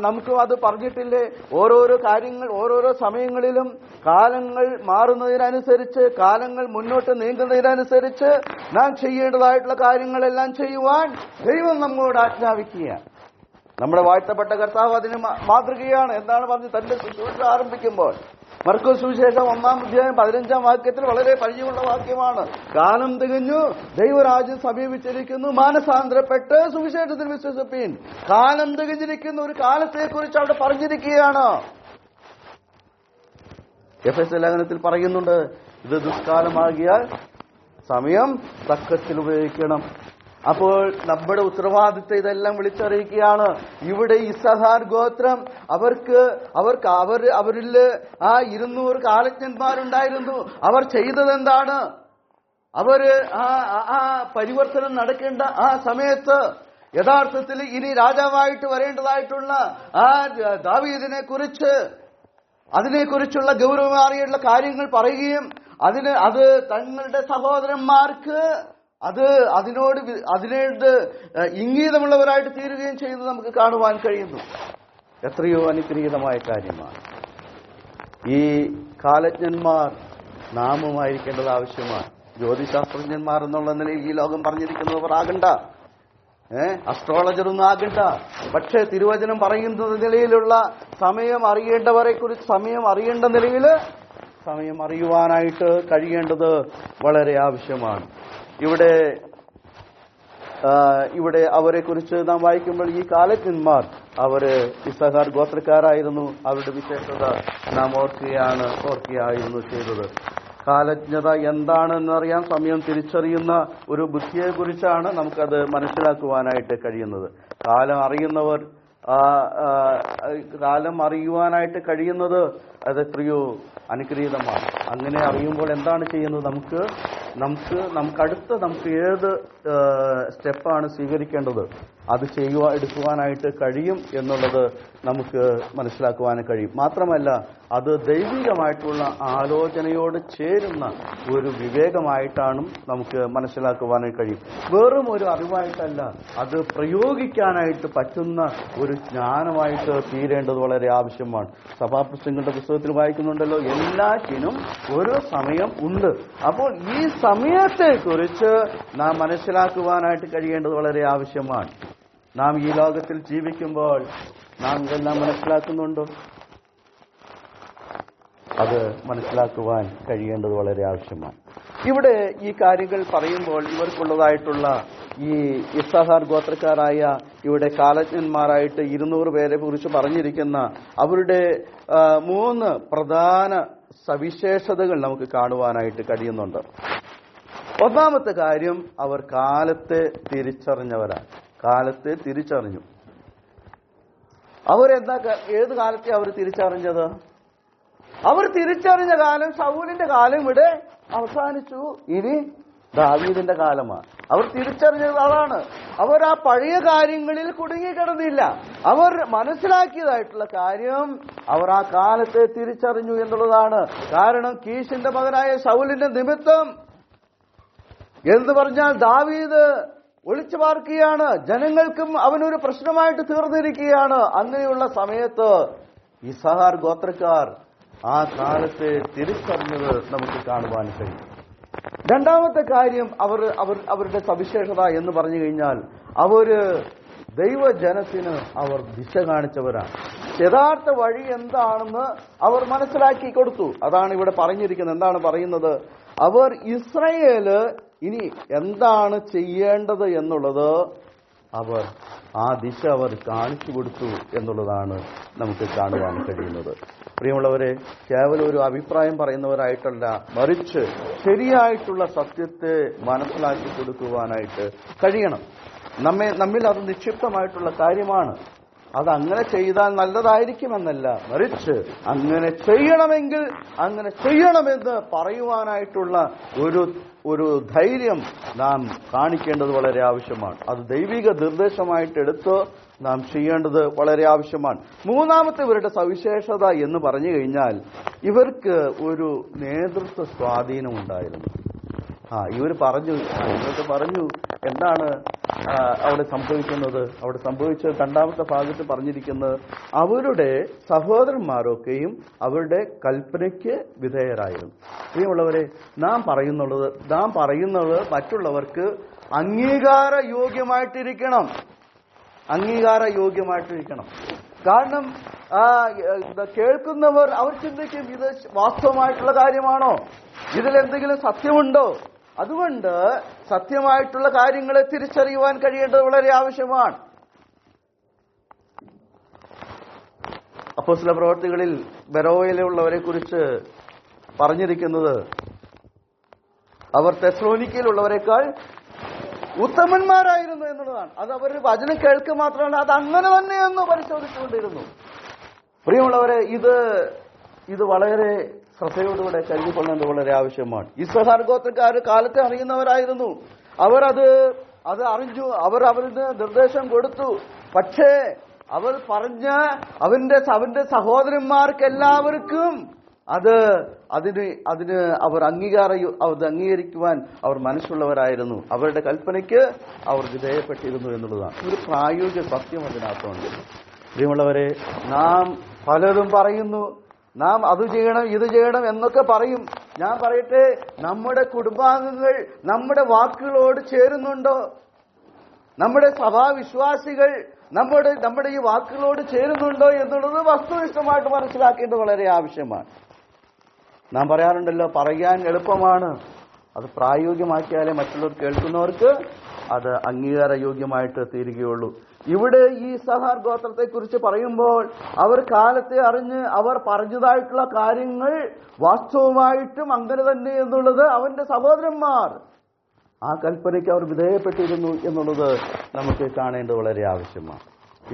നമുക്കും അത് പറഞ്ഞിട്ടില്ലേ? ഓരോരോ കാര്യങ്ങൾ ഓരോരോ സമയങ്ങളിലും കാലങ്ങൾ മാറുന്നതിനനുസരിച്ച്, കാലങ്ങൾ മുന്നോട്ട് നീങ്ങുന്നതിനനുസരിച്ച് നാം ചെയ്യേണ്ടതായിട്ടുള്ള കാര്യങ്ങളെല്ലാം ചെയ്യുവാൻ ദൈവം നമ്മോട് ആജ്ഞാപിക്കുകയാണ്. നമ്മുടെ വാഴ്ത്തപ്പെട്ട കർത്താവ് അതിന് മാതൃകയാണ്. എന്താണ് പറഞ്ഞത്? തന്റെ ശുശ്രൂഷ ആരംഭിക്കുമ്പോൾ മർക്കോസ് സുവിശേഷം 1-ാം അധ്യായം 15-ാം വാക്യത്തിൽ വളരെ പരിചയമുള്ള വാക്യമാണ്. കാലം തികഞ്ഞു, ദൈവരാജ്യം സമീപിച്ചിരിക്കുന്നു, മാനസാന്തരപ്പെട്ട് സുവിശേഷത്തിൽ വിശ്വസിപ്പീൻ. കാലം തികഞ്ഞിരിക്കുന്ന ഒരു കാലത്തെക്കുറിച്ച് അവിടെ പറഞ്ഞിരിക്കുകയാണ്. എഫെസ്യ ലേഖനത്തിൽ പറയുന്നുണ്ട്, ഇത് ദുഷ്കാലമാകിയാൽ സമയം തക്കത്തിൽ ഉപയോഗിക്കണം. അപ്പോൾ നമ്മുടെ ഉത്തരവാദിത്വം ഇതെല്ലാം വിളിച്ചറിയിക്കുകയാണ്. ഇവിടെ ഇസ്സഹാർ ഗോത്രം അവരിൽ 200 കാലജ്ഞന്മാരുണ്ടായിരുന്നു. അവർ ചെയ്തതെന്താണ്? ആ പരിവർത്തനം നടക്കേണ്ട ആ സമയത്ത് യഥാർത്ഥത്തിൽ ഇനി രാജാവായിട്ട് വരേണ്ടതായിട്ടുള്ള ആ ദാവീദിനെ കുറിച്ച് അതിനെക്കുറിച്ചുള്ള ഗൗരവമേറിയുള്ള കാര്യങ്ങൾ പറയുകയും അത് തങ്ങളുടെ സഹോദരന്മാർക്ക് അതിനോട് ഇംഗീതമുള്ളവരായിട്ട് തീരുകയും ചെയ്യുന്നത് നമുക്ക് കാണുവാൻ കഴിയുന്നു. എത്രയോ അനുഗ്രഹീതമായ കാര്യമാണ്. ഈ കാലജ്ഞന്മാർ നാമമായിരിക്കേണ്ടത് ആവശ്യമാണ്. ജ്യോതിശാസ്ത്രജ്ഞന്മാർ എന്നുള്ള നിലയിൽ ഈ ലോകം പറഞ്ഞിരിക്കുന്നവർ ആകണ്ട, അസ്ട്രോളജറൊന്നും ആകണ്ട. പക്ഷേ തിരുവചനം പറയുന്ന നിലയിലുള്ള സമയം അറിയേണ്ട നിലയിൽ സമയം അറിയുവാനായിട്ട് കഴിയേണ്ടത് വളരെ ആവശ്യമാണ്. ഇവിടെ അവരെ കുറിച്ച് നാം വായിക്കുമ്പോൾ ഈ കാലജ്ഞന്മാർ ഇസ്സഹാർ ഗോത്രക്കാരായിരുന്നു. അവരുടെ വിശേഷത നാം ഓർക്കുകയായിരുന്നു ചെയ്തത്. കാലജ്ഞത എന്താണെന്നറിയാൻ സമയം തിരിച്ചറിയുന്ന ഒരു ബുദ്ധിയെക്കുറിച്ചാണ് നമുക്കത് മനസ്സിലാക്കുവാനായിട്ട് കഴിയുന്നത്. കാലം അറിയുവാനായിട്ട് കഴിയുന്നത് അതെത്രയോ അനുഗ്രഹീതമാണ്. അങ്ങനെ അറിയുമ്പോൾ എന്താണ് ചെയ്യുന്നത്? നമുക്ക് ഏത് സ്റ്റെപ്പാണ് സ്വീകരിക്കേണ്ടത് അത് എടുക്കുവാനായിട്ട് കഴിയും എന്നുള്ളത് നമുക്ക് മനസ്സിലാക്കുവാൻ കഴിയും. മാത്രമല്ല അത് ദൈവികമായിട്ടുള്ള ആലോചനയോട് ചേരുന്ന ഒരു വിവേകമായിട്ടാണ് നമുക്ക് മനസ്സിലാക്കുവാനായി കഴിയും. വെറും ഒരു അറിവായിട്ടല്ല, അത് പ്രയോഗിക്കാനായിട്ട് പറ്റുന്ന ഒരു ജ്ഞാനമായിട്ട് തീരേണ്ടത് വളരെ ആവശ്യമാണ്. സഭാപ്രസംഗങ്ങളുടെ പുസ്തകത്തിൽ വായിക്കുന്നുണ്ടല്ലോ, എല്ലാറ്റിനും ഒരു സമയം ഉണ്ട്. അപ്പോൾ ഈ സമയത്തെക്കുറിച്ച് നാം മനസ്സിലാക്കുവാനായിട്ട് കഴിയേണ്ടത് വളരെ ആവശ്യമാണ്. നാം ഈ ലോകത്തിൽ ജീവിക്കുമ്പോൾ നാം ഇതെല്ലാം മനസ്സിലാക്കുന്നുണ്ടോ? അത് മനസ്സിലാക്കുവാൻ കഴിയേണ്ടത് വളരെ ആവശ്യമാണ്. ഇവിടെ ഈ കാര്യങ്ങൾ പറയുമ്പോൾ ഇവർക്കുള്ളതായിട്ടുള്ള ഈ ഇസ്സഹാർ ഗോത്രക്കാരായ ഇവിടെ കാലജ്ഞന്മാരായിട്ട് 200 പേരെ കുറിച്ച് പറഞ്ഞിരിക്കുന്ന അവരുടെ 3 പ്രധാന സവിശേഷതകൾ നമുക്ക് കാണുവാനായിട്ട് കഴിയുന്നുണ്ട്. ഒന്നാമത്തെ കാര്യം, അവർ കാലത്തെ തിരിച്ചറിഞ്ഞവരാണ്. കാലത്തെ തിരിച്ചറിഞ്ഞു. ഏത് കാലത്തെ അവർ തിരിച്ചറിഞ്ഞത്? അവർ തിരിച്ചറിഞ്ഞ കാലം ശൗലിന്റെ കാലം ഇവിടെ അവസാനിച്ചു, ഇനി ദാവീദിന്റെ കാലമാണ്. അവർ തിരിച്ചറിഞ്ഞത് അതാണ്. അവർ ആ പഴയ കാര്യങ്ങളിൽ കുടുങ്ങിക്കിടന്നില്ല. അവർ മനസ്സിലാക്കിയതായിട്ടുള്ള കാര്യം അവർ ആ കാലത്തെ തിരിച്ചറിഞ്ഞു എന്നുള്ളതാണ്. കാരണം കീശിന്റെ മകനായ ശൗലിന്റെ നിമിത്തം എന്ന് പറഞ്ഞാൽ ദാവീദ് ഒളിച്ചു പാർക്കുകയാണ്. ജനങ്ങൾക്കും അവനൊരു പ്രശ്നമായിട്ട് തീർന്നിരിക്കുകയാണ്. അങ്ങനെയുള്ള സമയത്ത് ഇസ്സഹാർ ഗോത്രക്കാർ ആ കാലത്തെ തിരിച്ചറിഞ്ഞത് നമുക്ക് കാണുവാൻ കഴിയും. രണ്ടാമത്തെ കാര്യം, അവരുടെ സവിശേഷത എന്ന് പറഞ്ഞു കഴിഞ്ഞാൽ ദൈവജനത്തിന് അവർ ദിശ കാണിച്ചവരാണ്. യഥാർത്ഥ വഴി എന്താണെന്ന് അവർ മനസ്സിലാക്കി കൊടുത്തു. അതാണ് ഇവിടെ പറഞ്ഞിരിക്കുന്നത്. എന്താണ് പറയുന്നത്? അവർ ഇസ്രായേല് ഇനി എന്താണ് ചെയ്യേണ്ടത് എന്നുള്ളത് ആ ദിശ അവർ കാണിച്ചു കൊടുത്തു എന്നുള്ളതാണ് നമുക്ക് കാണുവാൻ കഴിയുന്നത്. പ്രിയമുള്ളവരെ, കേവലം ഒരു അഭിപ്രായം പറയുന്നവരായിട്ടല്ല, മറിച്ച് ശരിയായിട്ടുള്ള സത്യത്തെ മനസ്സിലാക്കി കൊടുക്കുവാനായിട്ട് കഴിയണം. നമ്മിൽ അത് നിക്ഷിപ്തമായിട്ടുള്ള കാര്യമാണ്. അതങ്ങനെ ചെയ്താൽ നല്ലതായിരിക്കുമെന്നല്ല, മറിച്ച് അങ്ങനെ ചെയ്യണമെങ്കിൽ അങ്ങനെ ചെയ്യണമെന്ന് പറയുവാനായിട്ടുള്ള ഒരു ധൈര്യം നാം കാണിക്കേണ്ടത് വളരെ ആവശ്യമാണ്. അത് ദൈവിക നിർദ്ദേശമായിട്ട് എടുത്ത് നാം ചെയ്യേണ്ടത് വളരെ ആവശ്യമാണ്. മൂന്നാമത്തെ ഇവരുടെ സവിശേഷത എന്ന് പറഞ്ഞു കഴിഞ്ഞാൽ ഇവർക്ക് ഒരു നേതൃത്വ സ്വാധീനം ഉണ്ടായിരുന്നു. ഇവർക്ക് പറഞ്ഞു എന്താണ് അവിടെ സംഭവിക്കുന്നത്? അവിടെ സംഭവിച്ചത് രണ്ടാമത്തെ ഭാഗത്ത് പറഞ്ഞിരിക്കുന്നത്, അവരുടെ സഹോദരന്മാരൊക്കെയും അവരുടെ കൽപ്പനയ്ക്ക് വിധേയരായിരുന്നു. പ്രിയമുള്ളവരെ, നാം പറയുന്നത് മറ്റുള്ളവർക്ക് അംഗീകാരയോഗ്യമായിട്ടിരിക്കണം. കാരണം കേൾക്കുന്നവർ അവർ ചിന്തിക്കും, ഇത് വാസ്തവമായിട്ടുള്ള കാര്യമാണോ, ഇതിലെന്തെങ്കിലും സത്യമുണ്ടോ? അതുകൊണ്ട് സത്യമായിട്ടുള്ള കാര്യങ്ങളെ തിരിച്ചറിയുവാൻ കഴിയേണ്ടത് വളരെ ആവശ്യമാണ്. അപ്പോസ്തല പ്രവർത്തികളിൽ ബെരോയയിലുള്ളവരെ കുറിച്ച് പറഞ്ഞിരിക്കുന്നത് അവർ തെസ്സലോനിക്കയിലുള്ളവരെക്കാൾ ഉത്തമന്മാരായിരുന്നു എന്നുള്ളതാണ്. അത് അവർ വചനം കേൾക്കുക മാത്രമല്ല, അത് അങ്ങനെ തന്നെയെന്ന് പരിശോധിച്ചുകൊണ്ടിരുന്നു. പ്രിയമുള്ളവരെ, ഇത് വളരെ ശ്രദ്ധയോടുകൂടെ കരുതിക്കൊള്ളേണ്ടത് വളരെ ആവശ്യമാണ്. ഇസ്രായേൽ ഗോത്രക്കാർ കാലത്തെ അറിയുന്നവരായിരുന്നു. അവർ അത് അറിഞ്ഞു, അവർ അവരുടെ നിർദ്ദേശം കൊടുത്തു. പക്ഷേ അവർ പറഞ്ഞ അവന്റെ സഹോദരന്മാർക്കെല്ലാവർക്കും അതിന് അവർ അംഗീകരിക്കുവാൻ അവർ മനസ്സുള്ളവരായിരുന്നു. അവരുടെ കൽപ്പനയ്ക്ക് അവർ വിധേയപ്പെട്ടിരുന്നു എന്നുള്ളതാണ് ഒരു പ്രായോഗിക സത്യം അതിനകത്തുണ്ട്. പ്രിയമുള്ളവരെ, നാം പലതും പറയുന്നു, നാം അത് ചെയ്യണം ഇത് ചെയ്യണം എന്നൊക്കെ പറയും. ഞാൻ പറയട്ടെ, നമ്മുടെ കുടുംബാംഗങ്ങൾ നമ്മുടെ വാക്കുകളോട് ചേരുന്നുണ്ടോ? നമ്മുടെ സഭാവിശ്വാസികൾ നമ്മുടെ ഈ വാക്കുകളോട് ചേരുന്നുണ്ടോ എന്നുള്ളത് വസ്തുനിഷ്ഠമായിട്ട് മനസ്സിലാക്കേണ്ടത് വളരെ ആവശ്യമാണ്. നാം പറയാറുണ്ടല്ലോ, പറയാൻ എളുപ്പമാണ്, അത് പ്രായോഗികമാക്കിയാലേ മറ്റുള്ളവർ കേൾക്കുന്നവർക്ക് അത് അംഗീകാരയോഗ്യമായിട്ട് തീരുകയുള്ളൂ. ഇവിടെ ഈ ഇസ്സാഖാർ ഗോത്രത്തെക്കുറിച്ച് പറയുമ്പോൾ അവർ കാലത്തെ അറിഞ്ഞ് അവർ പറഞ്ഞതായിട്ടുള്ള കാര്യങ്ങൾ വാസ്തവമായിട്ടും അങ്ങനെ തന്നെ എന്നുള്ളത് അവന്റെ സഹോദരന്മാർ ആ കൽപ്പനയ്ക്ക് അവർ വിധേയപ്പെട്ടിരുന്നു എന്നുള്ളത് നമുക്ക് കാണേണ്ടത് വളരെ ആവശ്യമാണ്.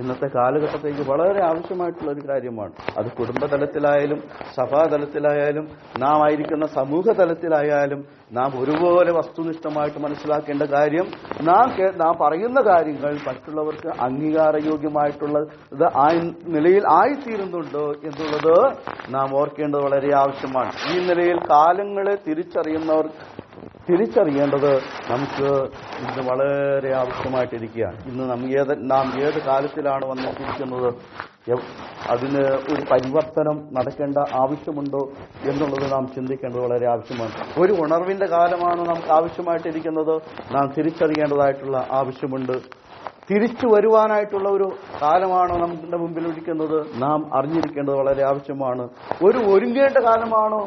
ഇന്നത്തെ കാലഘട്ടത്തേക്ക് വളരെ ആവശ്യമായിട്ടുള്ള ഒരു കാര്യമാണ്. അത് കുടുംബതലത്തിലായാലും സഭാതലത്തിലായാലും നാം ആയിരിക്കുന്ന സമൂഹ തലത്തിലായാലും നാം ഒരുപോലെ വസ്തുനിഷ്ഠമായിട്ട് മനസ്സിലാക്കേണ്ട കാര്യം, നാം പറയുന്ന കാര്യങ്ങൾ മറ്റുള്ളവർക്ക് അംഗീകാരയോഗ്യമായിട്ടുള്ളത് ആ നിലയിൽ ആയിത്തീരുന്നുണ്ടോ എന്നുള്ളത് നാം ഓർക്കേണ്ടത് വളരെ ആവശ്യമാണ്. ഈ നിലയിൽ കാലങ്ങളെ തിരിച്ചറിയേണ്ടത് നമുക്ക് ഇന്ന് വളരെ ആവശ്യമായിട്ടിരിക്കുകയാണ്. ഇന്ന് നാം ഏത് കാലത്തിലാണ് വന്നിരിക്കുന്നത്, അതിന് ഒരു പരിവർത്തനം നടക്കേണ്ട ആവശ്യമുണ്ടോ എന്നുള്ളത് നാം ചിന്തിക്കേണ്ടത് വളരെ ആവശ്യമാണ്. ഒരു ഉണർവിന്റെ കാലമാണ് നമുക്ക് ആവശ്യമായിട്ടിരിക്കുന്നത്, നാം തിരിച്ചറിയേണ്ടതായിട്ടുള്ള ആവശ്യമുണ്ട്. തിരിച്ചു വരുവാനായിട്ടുള്ള ഒരു കാലമാണോ നമ്മുടെ മുമ്പിൽ ഇരിക്കുന്നത്, നാം അറിഞ്ഞിരിക്കേണ്ടത് വളരെ ആവശ്യമാണ്. ഒരു ഒരുങ്ങേണ്ട കാലമാണോ,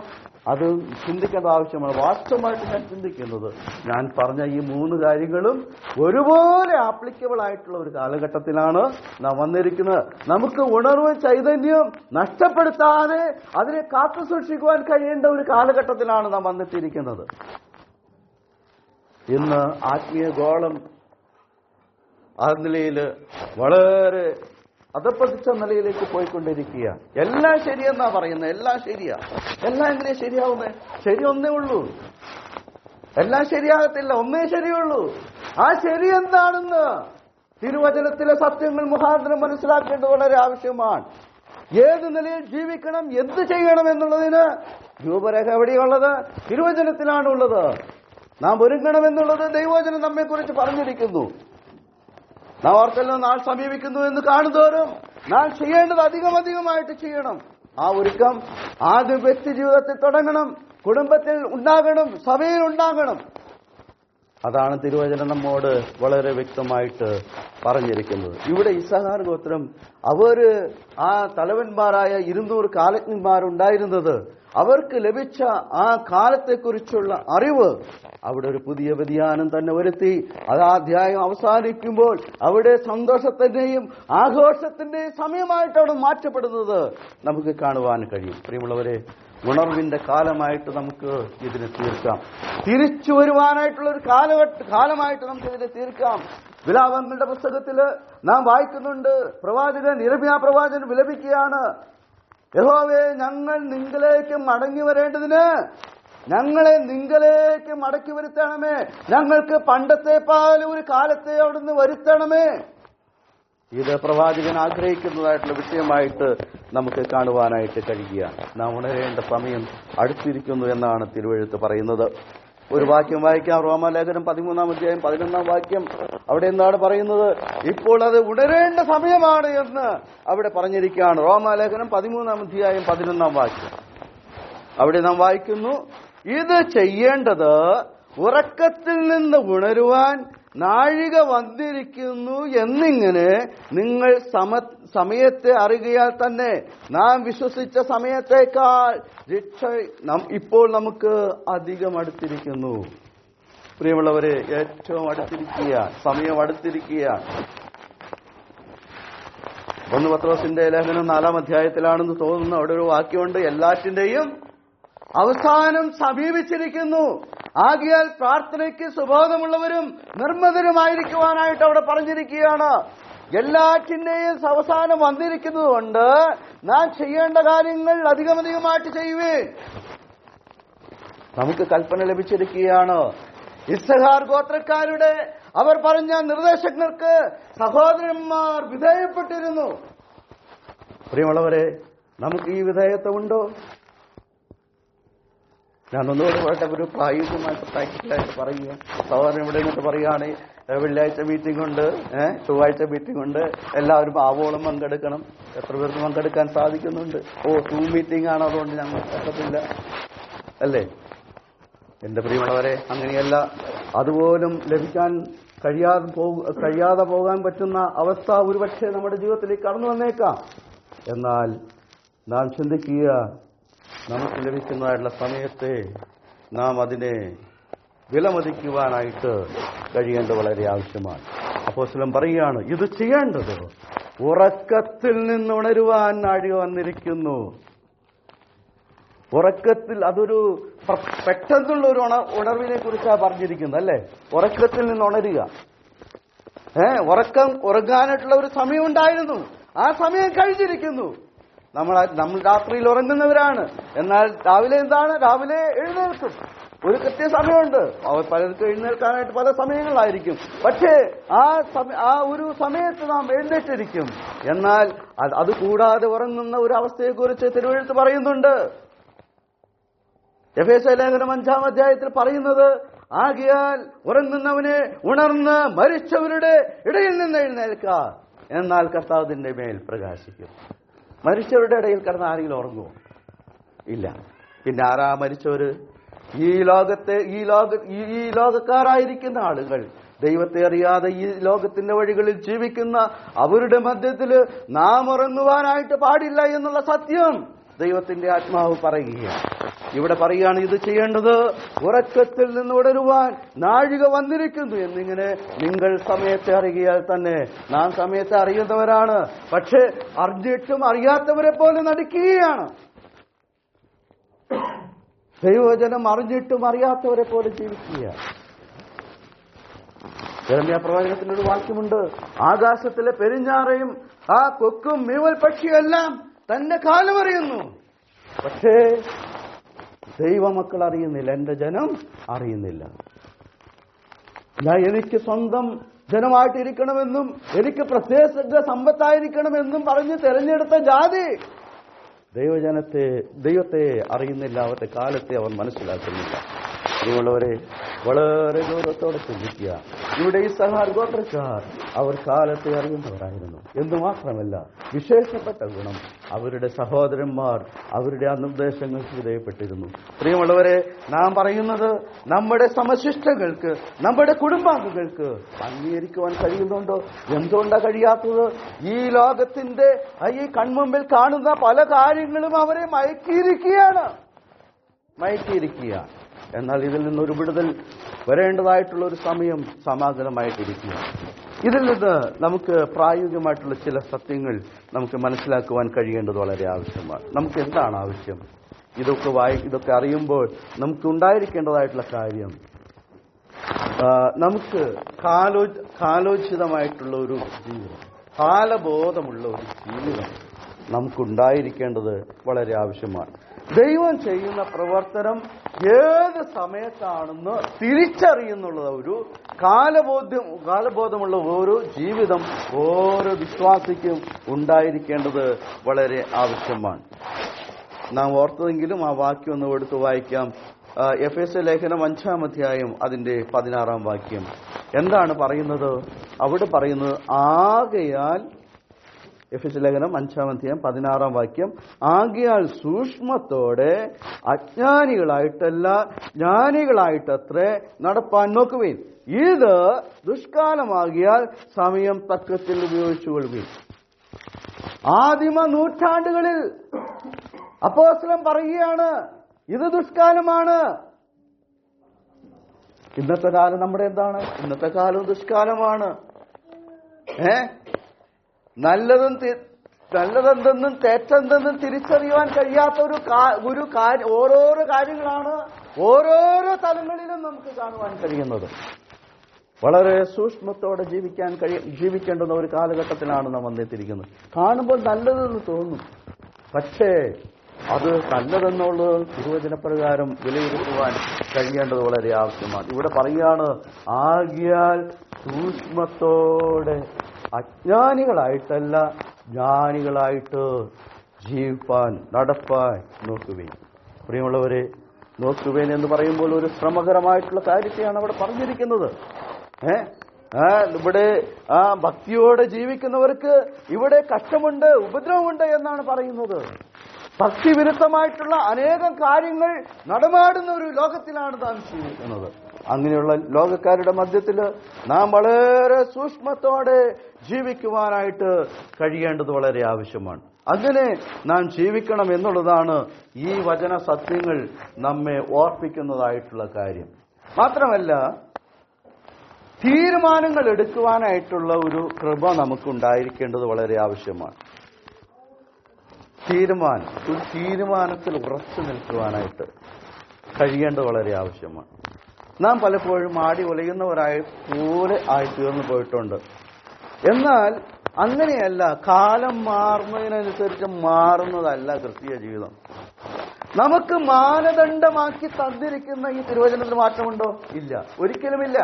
അത് ചിന്തിക്കേണ്ട ആവശ്യമാണ്. വാസ്തവമായിട്ട് ഞാൻ ചിന്തിക്കുന്നത്, ഞാൻ പറഞ്ഞ ഈ 3 കാര്യങ്ങളും ഒരുപോലെ ആപ്ലിക്കബിൾ ആയിട്ടുള്ള ഒരു കാലഘട്ടത്തിലാണ് നാം വന്നിരിക്കുന്നത്. നമുക്ക് ഉണർവ് ചൈതന്യം നഷ്ടപ്പെടുത്താതെ അതിനെ കാത്തു സൂക്ഷിക്കുവാൻ കഴിയേണ്ട ഒരു കാലഘട്ടത്തിലാണ് നാം വന്നെത്തിയിരിക്കുന്നത്. ഇന്ന് ആത്മീയ ഗോളം ആ നിലയിൽ വളരെ അധപ്പതിച്ച നിലയിലേക്ക് പോയിക്കൊണ്ടിരിക്കുക. എല്ലാം ശരിയെന്നാ പറയുന്നത്, എല്ലാം ശരിയാ. എല്ലാം എങ്ങനെ ശരിയാവുന്നേ? ശരി ഒന്നേ ഉള്ളൂ, എല്ലാം ശരിയാകത്തില്ല, ഒന്നേ ശരിയുള്ളൂ. ആ ശരി എന്താണെന്ന് തിരുവചനത്തിലെ സത്യങ്ങൾ മുഖാന്തരം മനസ്സിലാക്കേണ്ടത് വളരെ ആവശ്യമാണ്. ഏത് നിലയിൽ ജീവിക്കണം, എന്ത് ചെയ്യണം എന്നുള്ളതിന് രൂപരേഖ എവിടെയുള്ളത്? തിരുവചനത്തിലാണുള്ളത്. നാം ഒരുങ്ങണമെന്നുള്ളത് ദൈവവചനം നമ്മെക്കുറിച്ച് പറഞ്ഞിരിക്കുന്നു. നാം ഓർക്കല്ലോ, നാൾ സമീപിക്കുന്നു എന്ന് കാണുന്തോറും നാം ചെയ്യേണ്ടത് അധികമായിട്ട് ചെയ്യണം. ആ ഒരുക്കം ആദ്യം വ്യക്തി ജീവിതത്തിൽ തുടങ്ങണം, കുടുംബത്തിൽ ഉണ്ടാകണം, സഭയിൽ ഉണ്ടാകണം. അതാണ് തിരുവചനം നമ്മോട് വളരെ വ്യക്തമായിട്ട് പറഞ്ഞിരിക്കുന്നത്. ഇവിടെ ഇസ്സാഖാർ ഗോത്രം ആ തലവന്മാരായ 200 കാലജ്ഞന്മാരുണ്ടായിരുന്നത്, അവർക്ക് ലഭിച്ച ആ കാലത്തെക്കുറിച്ചുള്ള അറിവ് അവിടെ ഒരു പുതിയ വ്യതിയാനം തന്നെ വരുത്തി. അത് ആ അധ്യായം അവസാനിക്കുമ്പോൾ അവിടെ സന്തോഷത്തിന്റെയും ആഘോഷത്തിന്റെയും സമയമായിട്ട് അവിടെ മാറ്റപ്പെടുന്നത് നമുക്ക് കാണുവാൻ കഴിയും. പ്രിയമുള്ളവരെ, ഉണർവിന്റെ കാലമായിട്ട് നമുക്ക് ഇതിനെ തീർക്കാം. തിരിച്ചു വരുവാനായിട്ടുള്ള ഒരു കാലമായിട്ട് നമുക്ക് ഇതിനെ തീർക്കാം. വിലാപങ്ങളുടെ പുസ്തകത്തില് നാം വായിക്കുന്നുണ്ട്, പ്രവാചകൻ യിരെമ്യാ പ്രവാചകൻ വിലപിക്കുകയാണ്, യഹോവേ, ഞങ്ങൾ നിങ്കലേക്ക് മടങ്ങി വരേണ്ടതിന് ഞങ്ങളെ നിങ്കലേക്ക് മടക്കി വരുത്തണമേ. ഞങ്ങൾക്ക് പണ്ടത്തെ പോലെ ഒരു കാലത്തെ അവിടുന്ന് വരുത്തണമേ. ഇത് പ്രവാചകൻ ആഗ്രഹിക്കുന്നതായിട്ടുള്ള വിഷയമായിട്ട് നമുക്ക് കാണുവാനായിട്ട് കഴിയുകയാണ്. നാം ഉണരേണ്ട സമയം അടുത്തിരിക്കുന്നു എന്നാണ് തിരുവെഴുത്ത് പറയുന്നത്. ഒരു വാക്യം വായിക്കാം, റോമാലേഖനം 13-ാം അധ്യായം 11-ാം വാക്യം. അവിടെ എന്താണ് പറയുന്നത്? ഇപ്പോൾ അത് ഉണരേണ്ട സമയമാണ് എന്ന് അവിടെ പറഞ്ഞിരിക്കുകയാണ്. റോമാലേഖനം 13-ാം അധ്യായം 11-ാം വാക്യം. അവിടെ നാം വായിക്കുന്നു, ഇത് ചെയ്യേണ്ടത് ഉറക്കത്തിൽ നിന്ന് ഉണരുവാൻ നാഴിക വന്നിരിക്കുന്നു എന്നിങ്ങനെ നിങ്ങൾ സമയത്തെ അറിയുകയാൽ തന്നെ നാം വിശ്വസിച്ച സമയത്തേക്കാൾ രക്ഷ ഇപ്പോൾ നമുക്ക് അധികം അടുത്തിരിക്കുന്നു. പ്രിയമുള്ളവരെ, ഏറ്റവും അടുത്തിരിക്കുകയാണ്, സമയം അടുത്തിരിക്കുകയാണ്. 1 പത്രോസിന്റെ ലേഖനം 4-ാം അധ്യായത്തിലാണെന്ന് തോന്നുന്നു. അവിടെ ഒരു വാക്യമുണ്ട്, എല്ലാറ്റിന്റെയും അവസാനം സമീപിച്ചിരിക്കുന്നു, ആകയാൽ പ്രാർത്ഥനയ്ക്ക് സുബോധമുള്ളവരും നിർമ്മതരുമായിരിക്കുവാനായിട്ട് അവിടെ പറഞ്ഞിരിക്കുകയാണ്. എല്ലാറ്റിന്റെയും അവസാനം വന്നിരിക്കുന്നതുകൊണ്ട് നാം ചെയ്യേണ്ട കാര്യങ്ങൾ അധികമധികമായിട്ട് ചെയ്യുവേൻ. നമുക്ക് കൽപ്പന ലഭിച്ചിരിക്കുകയാണ്. ഇസ്സഹാർ ഗോത്രക്കാരുടെ അവർ പറഞ്ഞ നിർദ്ദേശങ്ങൾക്ക് സഹോദരന്മാർ വിധേയപ്പെട്ടിരുന്നു. പ്രിയമുള്ളവരെ, നമുക്ക് ഈ വിധേയത്വമുണ്ടോ? ഞാൻ ഒന്നുകൂടി പറയട്ടെ, ഒരു പ്രായോഗികമായിട്ട് പ്രാക്ടിക്കലായിട്ട് പറയുക. സഹോദരൻ ഇവിടെ നിന്നിട്ട് പറയുകയാണ്, വെള്ളിയാഴ്ച മീറ്റിംഗ് ഉണ്ട്, ചൊവ്വാഴ്ച മീറ്റിംഗ് ഉണ്ട്, എല്ലാവരും ആവോളം പങ്കെടുക്കണം. എത്ര പേർക്ക് പങ്കെടുക്കാൻ സാധിക്കുന്നുണ്ട്? സൂം മീറ്റിംഗ് ആണ്, അതുകൊണ്ട് ഞങ്ങൾ പറ്റത്തില്ല അല്ലേ? എന്റെ പ്രിയമുള്ളവരെ, അങ്ങനെയല്ല. അതുപോലും ലഭിക്കാൻ കഴിയാതെ പോകാൻ പറ്റുന്ന അവസ്ഥ ഒരുപക്ഷെ നമ്മുടെ ജീവിതത്തിലേക്ക് കടന്നു വന്നേക്കാം. എന്നാൽ നാം ചിന്തിക്കുക, നമുക്ക് ലഭിക്കുന്നതായിട്ടുള്ള സമയത്തെ നാം അതിനെ വിലമതിക്കുവാനായിട്ട് കഴിയേണ്ടത് വളരെ ആവശ്യമാണ്. അപ്പോസ്തലൻ പറയുകയാണ്, ഇത് ചെയ്യേണ്ടത് ഉറക്കത്തിൽ നിന്നുണരുവാൻ നാഴിക വന്നിരിക്കുന്നു. ഉറക്കത്തിൽ, അതൊരു പെട്ടെന്നുള്ള ഒരു ഉണർവിനെ കുറിച്ചാണ് പറഞ്ഞിരിക്കുന്നത് അല്ലേ? ഉറക്കത്തിൽ നിന്ന് ഉണരുക. ഉറങ്ങാനായിട്ടുള്ള ഒരു സമയം ഉണ്ടായിരുന്നു, ആ സമയം കഴിഞ്ഞിരിക്കുന്നു. നമ്മൾ രാത്രിയിൽ ഉറങ്ങുന്നവരാണ്, എന്നാൽ രാവിലെ എന്താണ്? രാവിലെ എഴുന്നേൽക്കും. ഒരു കൃത്യസമയമുണ്ട്. പലർക്കും എഴുന്നേൽക്കാനായിട്ട് പല സമയങ്ങളായിരിക്കും. പക്ഷേ ആ ഒരു സമയത്ത് നാം എഴുന്നേറ്റിരിക്കും. എന്നാൽ അത് കൂടാതെ ഉറങ്ങുന്ന ഒരു അവസ്ഥയെക്കുറിച്ച് തിരുവെഴുത്ത് പറയുന്നുണ്ട്. എഫേസ്യ ലേഖനം 5-ാം അധ്യായത്തിൽ പറയുന്നത്, ആകയാൽ ഉറങ്ങുന്നവനെ ഉണർന്ന് മരിച്ചവരുടെ ഇടയിൽ നിന്ന് എഴുന്നേൽക്ക, എന്നാൽ കർത്താവിന്റെ മേൽ പ്രകാശിക്കും. മരിച്ചവരുടെ ഇടയിൽ കിടന്ന് ആരെങ്കിലും ഉറങ്ങുമോ? ഇല്ല. പിന്നെ ആരാ മരിച്ചവര്? ഈ ലോകക്കാരായിരിക്കുന്ന ആളുകൾ, ദൈവത്തെ അറിയാതെ ഈ ലോകത്തിന്റെ വഴികളിൽ ജീവിക്കുന്ന അവരുടെ മധ്യത്തിൽ നാം ഉറങ്ങുവാനായിട്ട് പാടില്ല എന്നുള്ള സത്യം ദൈവത്തിന്റെ ആത്മാവ് പറയുകയാണ്. ഇവിടെ പറയുകയാണ്, ഇത് ചെയ്യേണ്ടത് ഉറക്കത്തിൽ നിന്ന് ഉണരുവാൻ നാഴിക വന്നിരിക്കുന്നു എന്നിങ്ങനെ നിങ്ങൾ സമയത്തെ അറിയുകയാൽ തന്നെ. നാം സമയത്തെ അറിയുന്നവരാണ്, പക്ഷെ അറിഞ്ഞിട്ടും അറിയാത്തവരെ പോലെ നടിക്കുകയാണ്. ദൈവവചനം അറിഞ്ഞിട്ടും അറിയാത്തവരെ പോലെ ജീവിക്കുകയാണ്. യെരമ്യാ പ്രവാചകത്തിനൊരു വാക്യമുണ്ട്, ആകാശത്തിലെ പെരുഞ്ഞാറയും ആ കൊക്കും മീവൽ പക്ഷിയെല്ലാം തന്റെ കാലം അറിയുന്നു, പക്ഷേ ദൈവമക്കൾ അറിയുന്നില്ല, എന്റെ ജനം അറിയുന്നില്ല. എനിക്ക് സ്വന്തം ജനമായിട്ടിരിക്കണമെന്നും എനിക്ക് പ്രത്യേക സമ്പത്തായിരിക്കണമെന്നും പറഞ്ഞ് തെരഞ്ഞെടുത്ത ജാതി ദൈവത്തെ അറിയുന്നില്ല, അവരുടെ കാലത്തെ അവർ മനസ്സിലാക്കുന്നില്ല. പ്രിയമുള്ളവരെ, വളരെ ഗൗരവത്തോടെ ചിന്തിക്കുക. ഇവിടെ ഈ ഇസ്സഹാർ ഗോത്രക്കാർ അവർ കാലത്തെ അറിയുന്നവരായിരുന്നു എന്ന് മാത്രമല്ല, വിശേഷപ്പെട്ട ഗുണം അവരുടെ സഹോദരന്മാർ അവരുടെ ആ നിർദ്ദേശങ്ങൾക്ക് വിധേയപ്പെട്ടിരുന്നു. പ്രിയമുള്ളവരെ, നാം പറയുന്നത് നമ്മുടെ സമശിഷ്ടകൾക്ക്, നമ്മുടെ കുടുംബാംഗങ്ങൾക്ക് അംഗീകരിക്കുവാൻ കഴിയുന്നുണ്ടോ? എന്തുകൊണ്ടാണ് കഴിയാത്തത്? ഈ ലോകത്തിന്റെ ഈ കൺമുമ്പിൽ കാണുന്ന പല കാര്യങ്ങളും അവരെ മയക്കിയിരിക്കുകയാണ്. എന്നാൽ ഇതിൽ നിന്നൊരു വിടുതൽ വരേണ്ടതായിട്ടുള്ള ഒരു സമയം സമാഗതമായിട്ടിരിക്കുകയാണ്. ഇതിൽ നിന്ന് നമുക്ക് പ്രായോഗികമായിട്ടുള്ള ചില സത്യങ്ങൾ നമുക്ക് മനസ്സിലാക്കുവാൻ കഴിയേണ്ടത് വളരെ ആവശ്യമാണ്. നമുക്ക് എന്താണ് ആവശ്യം? ഇതൊക്കെ അറിയുമ്പോൾ നമുക്ക് ഉണ്ടായിരിക്കേണ്ടതായിട്ടുള്ള കാര്യം, നമുക്ക് കാലോചിതമായിട്ടുള്ള ഒരു ജീവിതം, കാലബോധമുള്ള ഒരു ജീവിതം നമുക്കുണ്ടായിരിക്കേണ്ടത് വളരെ ആവശ്യമാണ്. ദൈവം ചെയ്യുന്ന പ്രവർത്തനം ഏത് സമയത്താണെന്ന് തിരിച്ചറിയുന്നുള്ള ഒരു കാലബോധമുള്ള ഓരോ ജീവിതം ഓരോ വിശ്വാസിക്കും ഉണ്ടായിരിക്കേണ്ടത് വളരെ ആവശ്യമാണ്. നാം ഓർത്തതെങ്കിലും ആ വാക്യം ഒന്ന് എടുത്ത് വായിക്കാം. എഫേസ്യ ലേഖനം 5-ാം അധ്യായം അതിന്റെ 16-ാം വാക്യം എന്താണ് പറയുന്നത്? അവിടെ പറയുന്നത്, ആകയാൽ എഫെസ്യ ലേഖനം 5:16 ആകയാൽ സൂക്ഷ്മത്തോടെ അജ്ഞാനികളായിട്ടല്ല ജ്ഞാനികളായിട്ടത്രേ നടപ്പാൻ നോക്കുവിൻ. ഇത് ദുഷ്കാലമാകിയാൽ സമയം തക്കത്തിൽ ഉപയോഗിച്ചുകൊള്ളുവിൻ. ആദിമ നൂറ്റാണ്ടുകളിൽ അപ്പോസ്തലൻ പറയുകയാണ്, ഇത് ദുഷ്കാലമാണ്. ഇന്നത്തെ കാലം നമ്മുടെ എന്താണ്? ഇന്നത്തെ കാലം ദുഷ്കാലമാണ്. നല്ലതെന്തെന്നും തെറ്റെന്തെന്നും തിരിച്ചറിയുവാൻ കഴിയാത്ത ഓരോരോ കാര്യങ്ങളാണ് ഓരോരോ തലങ്ങളിലും നമുക്ക് കാണുവാൻ കഴിയുന്നത്. വളരെ സൂക്ഷ്മത്തോടെ ജീവിക്കേണ്ടുന്ന ഒരു കാലഘട്ടത്തിലാണ് നാം വന്നെത്തിയിരിക്കുന്നത്. കാണുമ്പോൾ നല്ലതെന്ന് തോന്നും, പക്ഷേ അത് നല്ലതെന്നുള്ളത് തിരുവചനപ്രകാരം വിലയിരുത്തുവാൻ കഴിയേണ്ടത് വളരെ ആവശ്യമാണ്. ഇവിടെ പറയുകയാണ്, ആകിയാൽ സൂക്ഷ്മത്തോടെ അജ്ഞാനികളായിട്ടല്ല ജ്ഞാനികളായിട്ട് ജീവിപ്പാൻ നടപ്പാൻ നോക്കുവേൻ. പ്രിയമുള്ളവരെ, നോക്കുവേൻ എന്ന് പറയുമ്പോൾ ഒരു ശ്രമകരമായിട്ടുള്ള കാര്യത്തെയാണ് അവിടെ പറഞ്ഞിരിക്കുന്നത്. ഇവിടെ ഭക്തിയോടെ ജീവിക്കുന്നവർക്ക് ഇവിടെ കഷ്ടമുണ്ട്, ഉപദ്രവമുണ്ട് എന്നാണ് പറയുന്നത്. ഭക്തിവിരുദ്ധമായിട്ടുള്ള അനേകം കാര്യങ്ങൾ നടമാടുന്ന ഒരു ലോകത്തിലാണ് നാം ജീവിക്കുന്നത്. അങ്ങനെയുള്ള ലോകക്കാരുടെ മധ്യത്തിൽ നാം വളരെ സൂക്ഷ്മത്തോടെ ജീവിക്കുവാനായിട്ട് കഴിയേണ്ടത് വളരെ ആവശ്യമാണ്. അങ്ങനെ നാം ജീവിക്കണം എന്നുള്ളതാണ് ഈ വചന സത്യങ്ങൾ നമ്മെ ഓർപ്പിക്കുന്നതായിട്ടുള്ള കാര്യം. മാത്രമല്ല, തീരുമാനങ്ങൾ എടുക്കുവാനായിട്ടുള്ള ഒരു കൃപ നമുക്കുണ്ടായിരിക്കേണ്ടത് വളരെ ആവശ്യമാണ്. ഒരു തീരുമാനത്തിൽ ഉറച്ചു നിൽക്കുവാനായിട്ട് കഴിയേണ്ടത് വളരെ ആവശ്യമാണ്. നാം പലപ്പോഴും ആടി ഉലയുന്നവരായ പോലെ തീർന്നു പോയിട്ടുണ്ട്. എന്നാൽ അങ്ങനെയല്ല, കാലം മാറുന്നതിനനുസരിച്ച് മാറുന്നതല്ല ക്രിസ്തീയ ജീവിതം. നമുക്ക് മാനദണ്ഡമാക്കി തന്നിരിക്കുന്ന ഈ തിരുവചനത്തിന് മാറ്റമുണ്ടോ? ഇല്ല, ഒരിക്കലുമില്ല.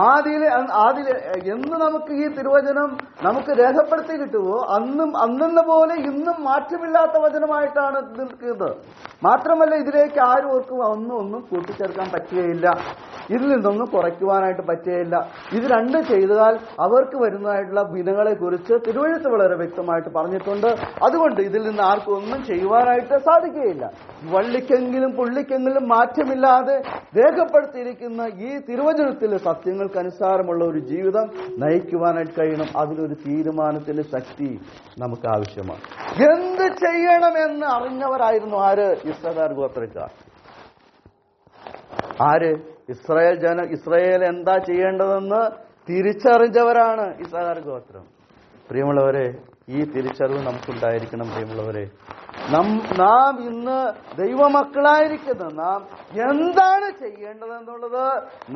ആദിയിലെ എന്ന് നമുക്ക് ഈ തിരുവചനം നമുക്ക് രേഖപ്പെടുത്തി കിട്ടുമോ അന്നെന്ന പോലെ ഇന്നും മാറ്റമില്ലാത്ത വചനമായിട്ടാണ് നിൽക്കുന്നത്. മാത്രമല്ല, ഇതിലേക്ക് ആരും ഓർക്കും ഒന്നും കൂട്ടിച്ചേർക്കാൻ പറ്റുകയില്ല, ഇതിൽ നിന്നൊന്നും കുറയ്ക്കുവാനായിട്ട് പറ്റുകയില്ല. ഇത് രണ്ട് ചെയ്താൽ അവർക്ക് വരുന്നതായിട്ടുള്ള വിനകളെ കുറിച്ച് തിരുവഴുത്ത് വളരെ വ്യക്തമായിട്ട് പറഞ്ഞിട്ടുണ്ട്. അതുകൊണ്ട് ഇതിൽ നിന്ന് ആർക്കും ഒന്നും ചെയ്യുവാനായിട്ട് സാധിക്കുകയില്ല. വള്ളിക്കെങ്കിലും പുള്ളിക്കെങ്കിലും മാറ്റമില്ലാതെ രേഖപ്പെടുത്തിയിരിക്കുന്ന ഈ തിരുവചനത്തിലെ സത്യങ്ങൾക്കനുസാരമുള്ള ഒരു ജീവിതം നയിക്കുവാനായിട്ട് കഴിയണം. അതിലൊരു തീരുമാനത്തിന്റെ ശക്തി നമുക്ക് ആവശ്യമാണ്. എന്ത് ചെയ്യണമെന്ന് അറിഞ്ഞവരായിരുന്നു ആര്? ഇസ്രായേൽ ഗോത്രക്കാർ. ആര്? ഇസ്രായേൽ എന്താ ചെയ്യേണ്ടതെന്ന് തിരിച്ചറിഞ്ഞവരാണ് ഇസ്രായേൽ ഗോത്രം. പ്രിയമുള്ളവരെ, ഈ തിരിച്ചറിവ് നമുക്കുണ്ടായിരിക്കണം. പ്രിയമുള്ളവരെ, നാം ഇന്ന് ദൈവമക്കളായിരിക്കുന്ന നാം എന്താണ് ചെയ്യേണ്ടതെന്നുള്ളത്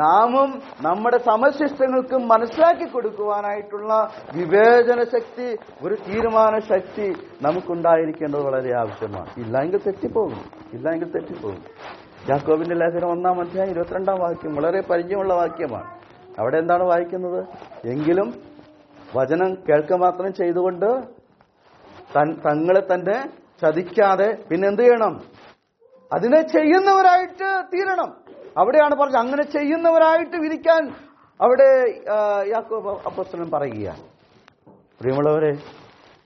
നാമും നമ്മുടെ സമശിഷ്ടങ്ങൾക്കും മനസ്സിലാക്കി കൊടുക്കുവാനായിട്ടുള്ള വിവേചന ശക്തി, ഒരു തീരുമാന ശക്തി നമുക്കുണ്ടായിരിക്കേണ്ടത് വളരെ ആവശ്യമാണ്. ഇല്ലെങ്കിൽ തെറ്റിപ്പോകും. യാക്കോബിന്റെ ലേഖനം 1:22 വളരെ പരിചയമുള്ള വാക്യമാണ്. അവിടെ എന്താണ് വായിക്കുന്നത്? എങ്കിലും വചനം കേൾക്കുക മാത്രം ചെയ്തുകൊണ്ട് തങ്ങളെ തന്നെ ചതിക്കാതെ പിന്നെന്ത് ചെയ്യണം? അതിനെ ചെയ്യുന്നവരായിട്ട് തീരണം. അവിടെയാണ് പറഞ്ഞത്, അങ്ങനെ ചെയ്യുന്നവരായിട്ട് വിധിക്കാൻ അവിടെ യാക്കോബ് അപ്പോസ്തലൻ പറയുകയാണ്. പ്രിയമുള്ളവരെ,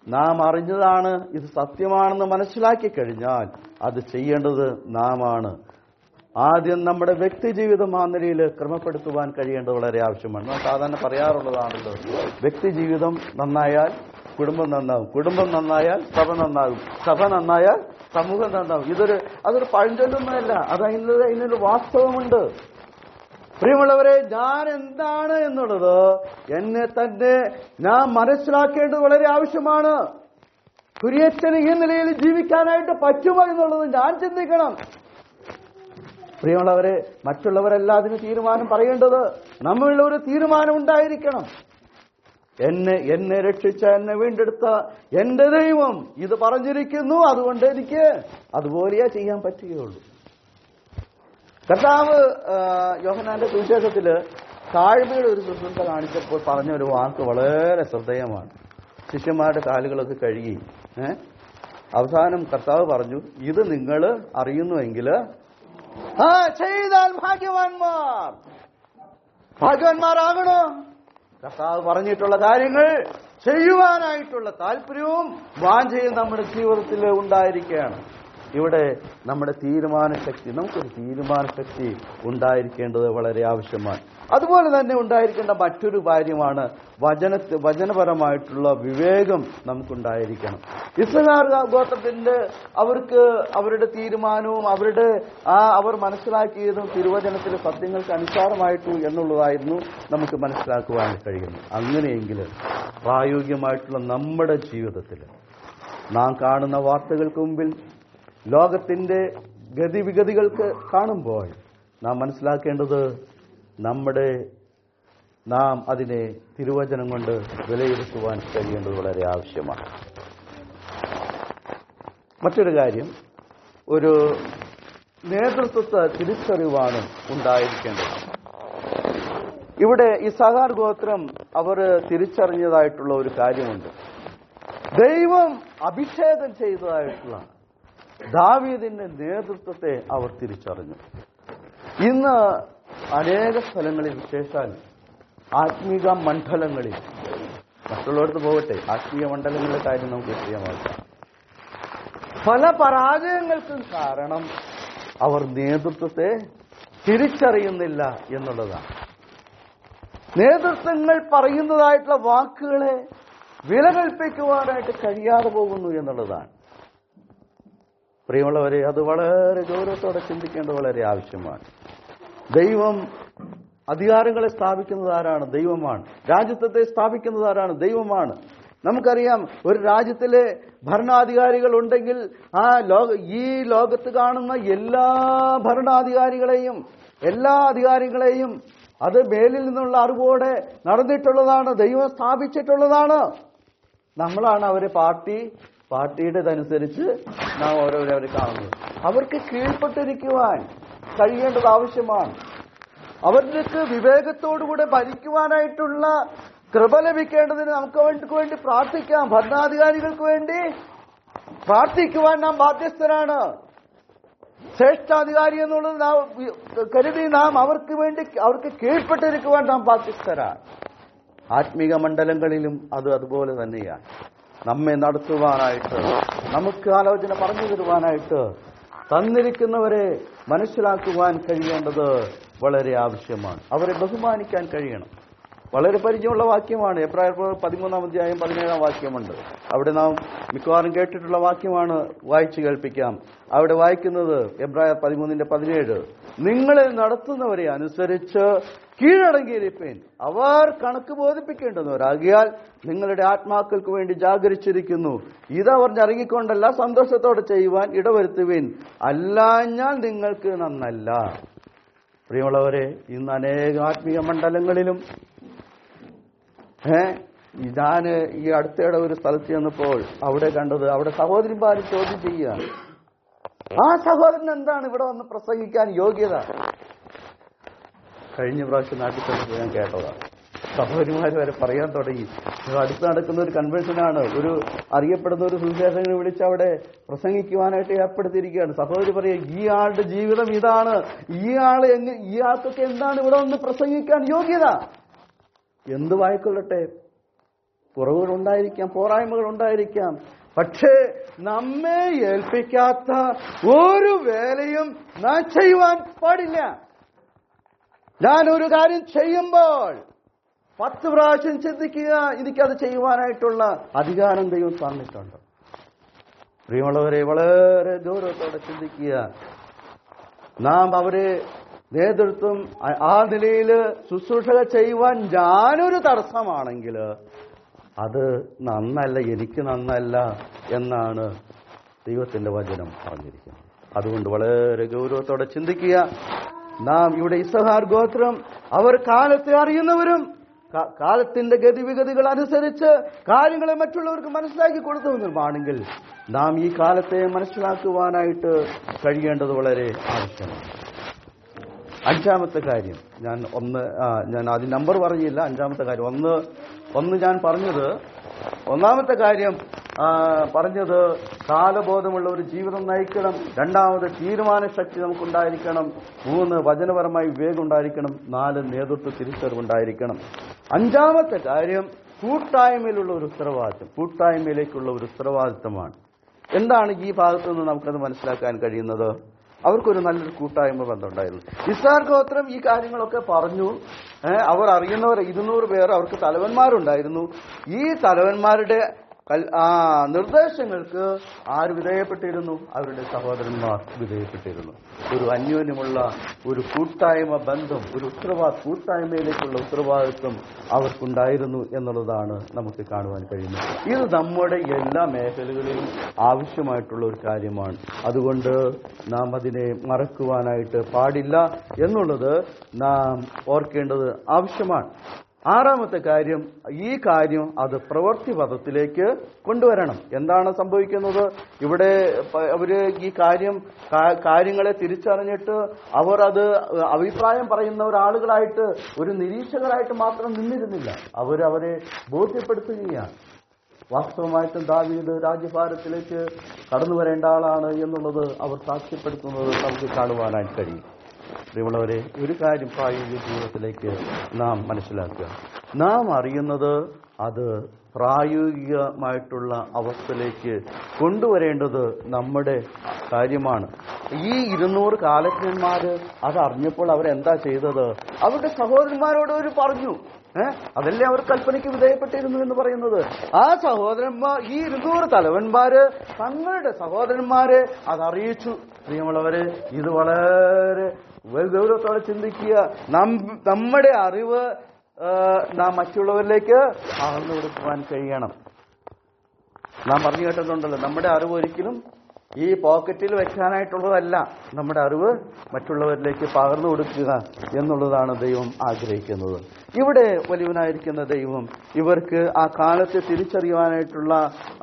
നാം അറിഞ്ഞതാണ്, ഇത് സത്യമാണെന്ന് മനസ്സിലാക്കി കഴിഞ്ഞാൽ അത് ചെയ്യേണ്ടത് നാമാണ്. ആദ്യം നമ്മുടെ വ്യക്തി ജീവിതം ആ നിലയിൽ ക്രമപ്പെടുത്തുവാൻ കഴിയേണ്ടത് വളരെ ആവശ്യമാണ്. നാം സാധാരണ പറയാറുള്ളതാണല്ലോ, വ്യക്തി ജീവിതം നന്നായാൽ കുടുംബം നന്നാവും, കുടുംബം നന്നായാൽ സഭ നന്നാകും, സഭ നന്നായാൽ സമൂഹം നന്നാവും. അതൊരു പഴഞ്ചൊല്ലൊന്നുമല്ല, അതിനൊരു വാസ്തവമുണ്ട്. പ്രിയമുള്ളവരെ, ഞാൻ എന്താണ് എന്നുള്ളത് എന്നെ തന്നെ ഞാൻ മനസ്സിലാക്കേണ്ടത് വളരെ ആവശ്യമാണ്. കുരിയച്ചന് ഈ നിലയിൽ ജീവിക്കാനായിട്ട് പറ്റുമോ എന്നുള്ളത് ഞാൻ ചിന്തിക്കണം. പ്രിയമുള്ളവരെ, മറ്റുള്ളവരല്ല അതിന് തീരുമാനം പറയേണ്ടത്, നമ്മളുടെ ഒരു തീരുമാനം ഉണ്ടായിരിക്കണം. എന്നെ രക്ഷിച്ച, എന്നെ വീണ്ടെടുത്ത എന്റെ ദൈവം ഇത് പറഞ്ഞിരിക്കുന്നു, അതുകൊണ്ട് എനിക്ക് അതുപോലെയേ ചെയ്യാൻ പറ്റുകയുള്ളൂ. കർത്താവ് യോഹന്നാന്റെ സുവിശേഷത്തില് താഴ്മയുടെ ഒരു ശുശ്രൂഷ കാണിച്ചപ്പോൾ പറഞ്ഞ ഒരു വാക്ക് വളരെ ശ്രദ്ധേയമാണ്. ശിഷ്യന്മാരുടെ കാലുകളൊക്കെ കഴുകി അവസാനം കർത്താവ് പറഞ്ഞു, ഇത് നിങ്ങൾ അറിയുന്നുവെങ്കിൽ ചെയ്താൽ ഭാഗ്യവാന്മാരാകണോ? കർത്താവ് പറഞ്ഞിട്ടുള്ള കാര്യങ്ങൾ ചെയ്യുവാനായിട്ടുള്ള താല്പര്യവും വാഞ്ചയും നമ്മുടെ ജീവിതത്തിൽ ഉണ്ടായിരിക്കുകയാണ്. ഇവിടെ നമ്മുടെ തീരുമാനശക്തി, നമുക്കൊരു തീരുമാനശക്തി ഉണ്ടായിരിക്കേണ്ടത് വളരെ ആവശ്യമാണ്. അതുപോലെ തന്നെ ഉണ്ടായിരിക്കേണ്ട മറ്റൊരു കാര്യമാണ് വചനപരമായിട്ടുള്ള വിവേകം നമുക്കുണ്ടായിരിക്കണം. ഇസ്രായേൽ ഗോത്രത്തിന്റെ അവരുടെ തീരുമാനവും അവർ മനസ്സിലാക്കിയതും തിരുവചനത്തിലെ സത്യങ്ങൾക്ക് അനുസാരമായിട്ടു എന്നുള്ളതായിരുന്നു നമുക്ക് മനസ്സിലാക്കുവാൻ കഴിയുന്നു. അങ്ങനെയെങ്കിൽ പ്രായോഗികമായിട്ടുള്ള നമ്മുടെ ജീവിതത്തിൽ നാം കാണുന്ന വാർത്തകൾക്ക് മുമ്പിൽ ലോകത്തിന്റെ ഗതിവിഗതികൾക്ക് കാണുമ്പോൾ നാം മനസ്സിലാക്കേണ്ടത് നാം അതിനെ തിരുവചനം കൊണ്ട് വിലയിരുത്തുവാൻ കഴിയേണ്ടത് വളരെ ആവശ്യമാണ്. മറ്റൊരു കാര്യം, ഒരു നേതൃത്വത്തെ തിരിച്ചറിവാണ് ഉണ്ടായിരിക്കേണ്ടത്. ഇവിടെ ഇസ്സാഖാർ ഗോത്രം അവർ തിരിച്ചറിഞ്ഞതായിട്ടുള്ള ഒരു കാര്യമുണ്ട്. ദൈവം അഭിഷേകം ചെയ്തതായിട്ടുള്ള ദാവീദിന്റെ നേതൃത്വത്തെ അവർ തിരിച്ചറിഞ്ഞു. ഇന്ന് അനേക സ്ഥലങ്ങളിൽ, വിശേഷാൽ ആത്മീക മണ്ഡലങ്ങളിൽ, മറ്റുള്ളവർക്ക് പോകട്ടെ, ആത്മീയ മണ്ഡലങ്ങളുടെ കാര്യം നമുക്ക് വിഷയമാക്കാം. പല പരാജയങ്ങൾക്കും കാരണം അവർ നേതൃത്വത്തെ തിരിച്ചറിയുന്നില്ല എന്നുള്ളതാണ്. നേതൃത്വങ്ങൾ പറയുന്നതായിട്ടുള്ള വാക്കുകളെ വില കൽപ്പിക്കുവാനായിട്ട് കഴിയാതെ പോകുന്നു എന്നുള്ളതാണ്. പ്രിയമുള്ളവരെ, അത് വളരെ ഗൗരവത്തോടെ ചിന്തിക്കേണ്ടത് വളരെ ആവശ്യമാണ്. ദൈവം അധികാരങ്ങളെ സ്ഥാപിക്കുന്നത് ആരാണ്? ദൈവമാണ്. രാജ്യത്വത്തെ സ്ഥാപിക്കുന്നത് ആരാണ്? ദൈവമാണ്. നമുക്കറിയാം, ഒരു രാജ്യത്തിലെ ഭരണാധികാരികൾ ഉണ്ടെങ്കിൽ ഈ ലോകത്ത് കാണുന്ന എല്ലാ ഭരണാധികാരികളെയും, എല്ലാ അധികാരികളെയും അത് മേലിൽ നിന്നുള്ള അറിവോടെ നടന്നിട്ടുള്ളതാണ്, ദൈവം സ്ഥാപിച്ചിട്ടുള്ളതാണ്. നമ്മളാണ് അവരെ പാർട്ടിയുടേതനുസരിച്ച് നാം ഓരോരവരെ കാണുന്നത്. അവർക്ക് കീഴ്പ്പെട്ടിരിക്കുവാൻ കഴിയേണ്ടത് ആവശ്യമാണ്. അവർക്ക് വിവേകത്തോടുകൂടെ ഭരിക്കുവാനായിട്ടുള്ള കൃപ ലഭിക്കേണ്ടതിന് നമുക്ക് വേണ്ടി പ്രാർത്ഥിക്കാം. ഭരണാധികാരികൾക്ക് വേണ്ടി പ്രാർത്ഥിക്കുവാൻ നാം ബാധ്യസ്ഥരാണ്. ശ്രേഷ്ഠാധികാരി എന്നുള്ളത് കരുതി നാം അവർക്ക് കീഴ്പ്പെട്ടിരിക്കുവാൻ നാം ബാധ്യസ്ഥരാണ്. ആത്മീക മണ്ഡലങ്ങളിലും അതുപോലെ തന്നെയാണ്. നമ്മെ നടത്തുവാനായിട്ട്, നമുക്ക് ആലോചന പറഞ്ഞു തരുവാനായിട്ട് തന്നിരിക്കുന്നവരെ മനസ്സിലാക്കുവാൻ കഴിയേണ്ടത് വളരെ ആവശ്യമാണ്. അവരെ ബഹുമാനിക്കാൻ കഴിയണം. വളരെ പരിചയമുള്ള വാക്യമാണ്. എബ്രായർ 13-ാം അധ്യായം 17-ാം വാക്യമുണ്ട്. അവിടെ നാം മിക്കവാറും കേട്ടിട്ടുള്ള വാക്യമാണ്. വായിച്ചു കേൾപ്പിക്കാം. അവിടെ വായിക്കുന്നത് എബ്രായർ 13:17, നിങ്ങളെ നടത്തുന്നവരെ അനുസരിച്ച് കീഴടങ്ങിയിരിപ്പേൻ, അവർ കണക്ക് ബോധിപ്പിക്കേണ്ടുന്നവരാകിയാൽ നിങ്ങളുടെ ആത്മാക്കൾക്ക് വേണ്ടി ജാഗരിച്ചിരിക്കുന്നു. ഇതവർ ഞരങ്ങിക്കൊണ്ടല്ല, സന്തോഷത്തോടെ ചെയ്യുവാൻ ഇടവരുത്തുവിൻ, അല്ലാഞ്ഞാൽ നിങ്ങൾക്ക് നന്നല്ല. പ്രിയമുള്ളവരെ, ഇന്ന് അനേക ആത്മീയ മണ്ഡലങ്ങളിലും ഞാൻ ഈ അടുത്തിടെ ഒരു സ്ഥലത്ത് ചെന്നപ്പോൾ അവിടെ കണ്ടത്, അവിടെ സഹോദരിമാർ ചോദ്യം ചെയ്യുകയാണ്, ആ സഹോദരൻ എന്താണ് ഇവിടെ വന്ന് പ്രസംഗിക്കാൻ യോഗ്യത? കഴിഞ്ഞ പ്രാവശ്യം നാട്ടിൽ ചെന്നപ്പോൾ ഞാൻ കേട്ടതാണ്. സഹോദരിമാർ വരെ പറയാൻ തുടങ്ങി. അടുത്ത് നടക്കുന്ന ഒരു കൺവെൻഷനാണ്, ഒരു അറിയപ്പെടുന്ന ഒരു സുവിശേഷകനെ വിളിച്ച് അവിടെ പ്രസംഗിക്കുവാനായിട്ട് ഏർപ്പെടുത്തിയിരിക്കുകയാണ്. സഹോദരി പറയുക, ഈ ആളുടെ ജീവിതം ഇതാണ്, ഇയാൾക്കൊക്കെ എന്താണ് ഇവിടെ വന്ന് പ്രസംഗിക്കാൻ യോഗ്യത? എന്ത് വായിക്കൊള്ളട്ടെ, കുറവുകളുണ്ടായിരിക്കാം, പോരായ്മകളുണ്ടായിരിക്കാം, പക്ഷേ നമ്മെ ഏൽപ്പിക്കാത്ത ഒരു വേലയും നാം ചെയ്യുവാൻ പാടില്ല. ഞാനൊരു കാര്യം ചെയ്യുമ്പോൾ 10 പ്രാവശ്യം ചിന്തിക്കുക, എനിക്കത് ചെയ്യുവാനായിട്ടുള്ള അധികാരം ദൈവം തന്നിട്ടുണ്ട്. പ്രിയമുള്ളവരെ, വളരെ ഗൗരവത്തോടെ ചിന്തിക്കുക. നാം അവരെ നേതൃത്വം ആ നിലയിൽ ശുശ്രൂഷകൾ ചെയ്യുവാൻ ഞാനൊരു തടസ്സമാണെങ്കിൽ അത് നന്നല്ല, എനിക്ക് നന്നല്ല എന്നാണ് ദൈവത്തിന്റെ വചനം പറഞ്ഞിരിക്കുന്നത്. അതുകൊണ്ട് വളരെ ഗൗരവത്തോടെ ചിന്തിക്കുക. നാം ഇവിടെ ഇസ്സാഖാർ ഗോത്രം, അവർ കാലത്തെ അറിയുന്നവരും കാലത്തിന്റെ ഗതിവിഗതികൾ അനുസരിച്ച് കാര്യങ്ങളെ മറ്റുള്ളവർക്ക് മനസ്സിലാക്കി കൊടുത്തവരുമാണെങ്കിൽ നാം ഈ കാലത്തെ മനസ്സിലാക്കുവാനായിട്ട് കഴിയേണ്ടത് വളരെ ആവശ്യമാണ്. 5-ാമത്തെ കാര്യം, ഞാൻ ആദ്യം നമ്പർ പറഞ്ഞില്ല. 5-ാമത്തെ കാര്യം, ഒന്ന് ഞാൻ പറഞ്ഞത്, 1-ാമത്തെ കാര്യം പറഞ്ഞത് കാലബോധമുള്ള ഒരു ജീവിതം നയിക്കണം. 2-ാമത് തീരുമാനശക്തി നമുക്കുണ്ടായിരിക്കണം. 3 വചനപരമായി വിവേകം ഉണ്ടായിരിക്കണം. 4 നേതൃത്വ തിരിച്ചറിവുണ്ടായിരിക്കണം. 5-ാമത്തെ കാര്യം കൂട്ടായ്മയിലുള്ള ഒരു ഉത്തരവാദിത്വം, കൂട്ടായ്മയിലേക്കുള്ള ഒരു ഉത്തരവാദിത്വമാണ്. എന്താണ് ഈ ഭാഗത്തു നിന്ന് നമുക്കത് മനസ്സിലാക്കാൻ കഴിയുന്നത്? അവർക്കൊരു നല്ലൊരു കൂട്ടായ്മ ബന്ധമുണ്ടായിരുന്നു. ഇസ്രായേൽ ഗോത്രം ഈ കാര്യങ്ങളൊക്കെ പറഞ്ഞു. അവർ അറിയുന്നവർ 200 പേർ, അവർക്ക് തലവന്മാരുണ്ടായിരുന്നു. ഈ തലവന്മാരുടെ നിർദ്ദേശങ്ങൾക്ക് ആര് വിധേയപ്പെട്ടിരുന്നു? അവരുടെ സഹോദരന്മാർ വിധേയപ്പെട്ടിരുന്നു. ഒരു അന്യോന്യമുള്ള ഒരു കൂട്ടായ്മ ബന്ധം, ഒരു കൂട്ടായ്മയിലേക്കുള്ള ഉത്തരവാദിത്വം അവർക്കുണ്ടായിരുന്നു എന്നുള്ളതാണ് നമുക്ക് കാണുവാൻ കഴിയുന്നത്. ഇത് നമ്മുടെ എല്ലാ മേഖലകളിലും ആവശ്യമായിട്ടുള്ള ഒരു കാര്യമാണ്. അതുകൊണ്ട് നാം അതിനെ മറക്കുവാനായിട്ട് പാടില്ല എന്നുള്ളത് നാം ഓർക്കേണ്ടത് ആവശ്യമാണ്. 6ാമത്തെ കാര്യം, ഈ കാര്യം അത് പ്രവൃത്തി പദത്തിലേക്ക് കൊണ്ടുവരണം. എന്താണ് സംഭവിക്കുന്നത്? ഇവിടെ അവര് ഈ കാര്യങ്ങളെ തിരിച്ചറിഞ്ഞിട്ട് അവർ അത് അഭിപ്രായം പറയുന്ന ഒരാളുകളായിട്ട്, ഒരു നിരീക്ഷകരായിട്ട് മാത്രം നിന്നിരുന്നില്ല. അവരെ ബോധ്യപ്പെടുത്തുകയാണ്. വാസ്തവമായിട്ടും ദാവീദ് രാജ്യഭാരത്തിലേക്ക് കടന്നു വരേണ്ട ആളാണ് എന്നുള്ളത് അവർ സാക്ഷ്യപ്പെടുത്തുന്നത് നമുക്ക് കാണുവാനായിട്ട് കഴിയും. പ്രിയമുള്ളവരെ, ഒരു കാര്യം പ്രായോഗിക ജീവിതത്തിലേക്ക് നാം മനസ്സിലാക്കുക. നാം അറിയുന്നത് അത് പ്രായോഗികമായിട്ടുള്ള അവസ്ഥയിലേക്ക് കൊണ്ടുവരേണ്ടത് നമ്മുടെ കാര്യമാണ്. ഈ 200 കാലജ്ഞന്മാര് അതറിഞ്ഞപ്പോൾ അവരെന്താ ചെയ്തത്? അവരുടെ സഹോദരന്മാരോട് അവർ പറഞ്ഞു. അതല്ലേ അവർ കൽപ്പനയ്ക്ക് വിധേയപ്പെട്ടിരുന്നു എന്ന് പറയുന്നത്. ആ സഹോദരന്മാർ, ഈ 200 തലവന്മാര് തങ്ങളുടെ സഹോദരന്മാരെ അതറിയിച്ചു. പ്രിയമുള്ളവരെ, ഇത് വളരെ ഗൗരവത്തോടെ ചിന്തിക്കുക. നമ്മുടെ അറിവ് നാം മറ്റുള്ളവരിലേക്ക് പകർന്നു കൊടുക്കുവാൻ കഴിയണം. നാം പറഞ്ഞു കേട്ടിട്ടുണ്ടല്ലോ, നമ്മുടെ അറിവ് ഒരിക്കലും ഈ പോക്കറ്റിൽ വെക്കാനായിട്ടുള്ളതല്ല. നമ്മുടെ അറിവ് മറ്റുള്ളവരിലേക്ക് പകർന്നു കൊടുക്കുക എന്നുള്ളതാണ് ദൈവം ആഗ്രഹിക്കുന്നത്. ഇവിടെ വലിയവനായിരിക്കുന്ന ദൈവം ഇവർക്ക് ആ കാലത്തെ തിരിച്ചറിയുവാനായിട്ടുള്ള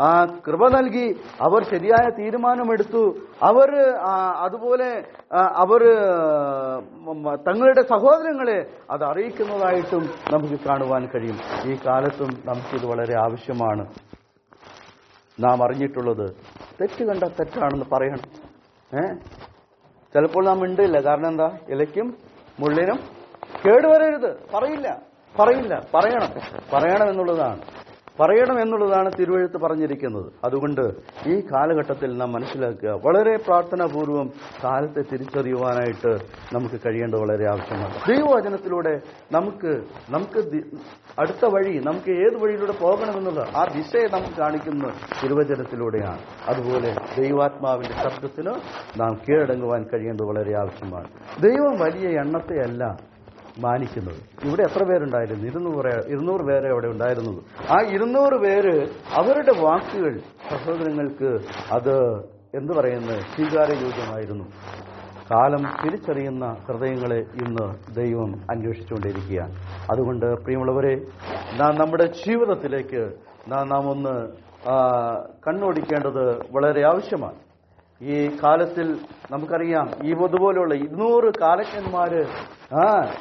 ആ കൃപ നൽകി. അവർ ശരിയായ തീരുമാനമെടുത്തു. അതുപോലെ അവർ തങ്ങളുടെ സഹോദരങ്ങളെ അത് അറിയിക്കുന്നതായിട്ടും നമുക്ക് കാണുവാൻ കഴിയും. ഈ കാലത്തും നമുക്കിത് വളരെ ആവശ്യമാണ്. നാം അറിഞ്ഞിട്ടുള്ളത് തെറ്റ് കണ്ട തെറ്റാണെന്ന് പറയണം. ചിലപ്പോൾ നാം മിണ്ടില്ല. കാരണം എന്താ? ഇലയ്ക്കും മുള്ളിനും കേടുവരരുത്. പറയണം എന്നുള്ളതാണ് തിരുവെഴുത്ത് പറഞ്ഞിരിക്കുന്നത്. അതുകൊണ്ട് ഈ കാലഘട്ടത്തിൽ നാം മനസ്സിലാക്കുക, വളരെ പ്രാർത്ഥനാപൂർവം കാലത്തെ തിരിച്ചറിയുവാനായിട്ട് നമുക്ക് കഴിയേണ്ടത് വളരെ ആവശ്യമാണ്. ദൈവവചനത്തിലൂടെ നമുക്ക് അടുത്ത വഴി, നമുക്ക് ഏത് വഴിയിലൂടെ പോകണമെന്നുള്ള ആ ദിശയെ നമുക്ക് കാണിക്കുന്ന തിരുവചനത്തിലൂടെയാണ്. അതുപോലെ ദൈവാത്മാവിന്റെ ശബ്ദത്തിന് നാം കീഴടങ്ങുവാൻ കഴിയേണ്ടത് വളരെ ആവശ്യമാണ്. ദൈവം വലിയ എണ്ണത്തെയല്ല മാനിക്കുന്നത്. ഇവിടെ എത്ര പേരുണ്ടായിരുന്നു? 200 പേരെ അവിടെ ഉണ്ടായിരുന്നത്. ആ 200 പേര് അവരുടെ വാക്കുകൾ സഹോദരങ്ങൾക്ക് അത് സ്വീകാര്യയോഗ്യമായിരുന്നു. കാലം തിരിച്ചറിയുന്ന ഹൃദയങ്ങളെ ഇന്ന് ദൈവം അന്വേഷിച്ചുകൊണ്ടിരിക്കുകയാണ്. അതുകൊണ്ട് പ്രിയമുള്ളവരെ, നമ്മുടെ ജീവിതത്തിലേക്ക് നാം ഒന്ന് കണ്ണോടിക്കേണ്ടത് വളരെ ആവശ്യമാണ്. ഈ കാലത്തിൽ നമുക്കറിയാം, ഇതുപോലെയുള്ള 200 കാലജ്ഞന്മാര്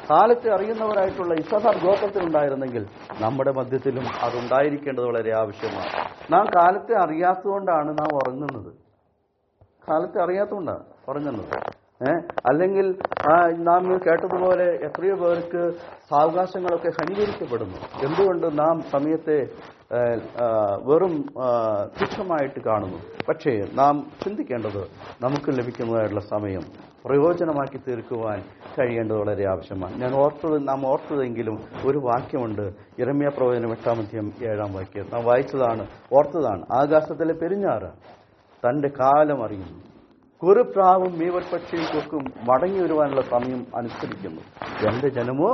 കാലത്തെ അറിയുന്നവരായിട്ടുള്ള ഇസ്സാഖാർ ഗോത്രത്തിലുണ്ടായിരുന്നെങ്കിൽ നമ്മുടെ മധ്യത്തിലും അതുണ്ടായിരിക്കേണ്ടത് വളരെ ആവശ്യമാണ്. നാം കാലത്തെ അറിയാത്തതുകൊണ്ടാണ് നാം ഉറങ്ങുന്നത്. അല്ലെങ്കിൽ നാം കേട്ടതുപോലെ എത്രയോ പേർക്ക് സാവകാശങ്ങളൊക്കെ ഹനീകരിക്കപ്പെടുന്നു. എന്തുകൊണ്ട്? നാം സമയത്തെ വെറും തുച്ഛമായിട്ട് കാണുന്നു. പക്ഷേ നാം ചിന്തിക്കേണ്ടത് നമുക്ക് ലഭിക്കുന്നതായിട്ടുള്ള സമയം പ്രയോജനമാക്കി തീർക്കുവാൻ കഴിയേണ്ടത് വളരെ ആവശ്യമാണ്. നാം ഓർത്തതെങ്കിലും ഒരു വാക്യമുണ്ട്, യിരെമ്യാ പ്രവചനം 8-ാം വാക്യം നാം ഓർത്തതാണ്. ആകാശത്തിലെ പെരുഞ്ഞാറ് തന്റെ കാലം അറിയുന്നു, കുറുപ്രാവും മീവൽപക്ഷിയും കൊക്കും മടങ്ങി വരുവാനുള്ള സമയം അനുസരിക്കുന്നു. എന്റെ ജനമോ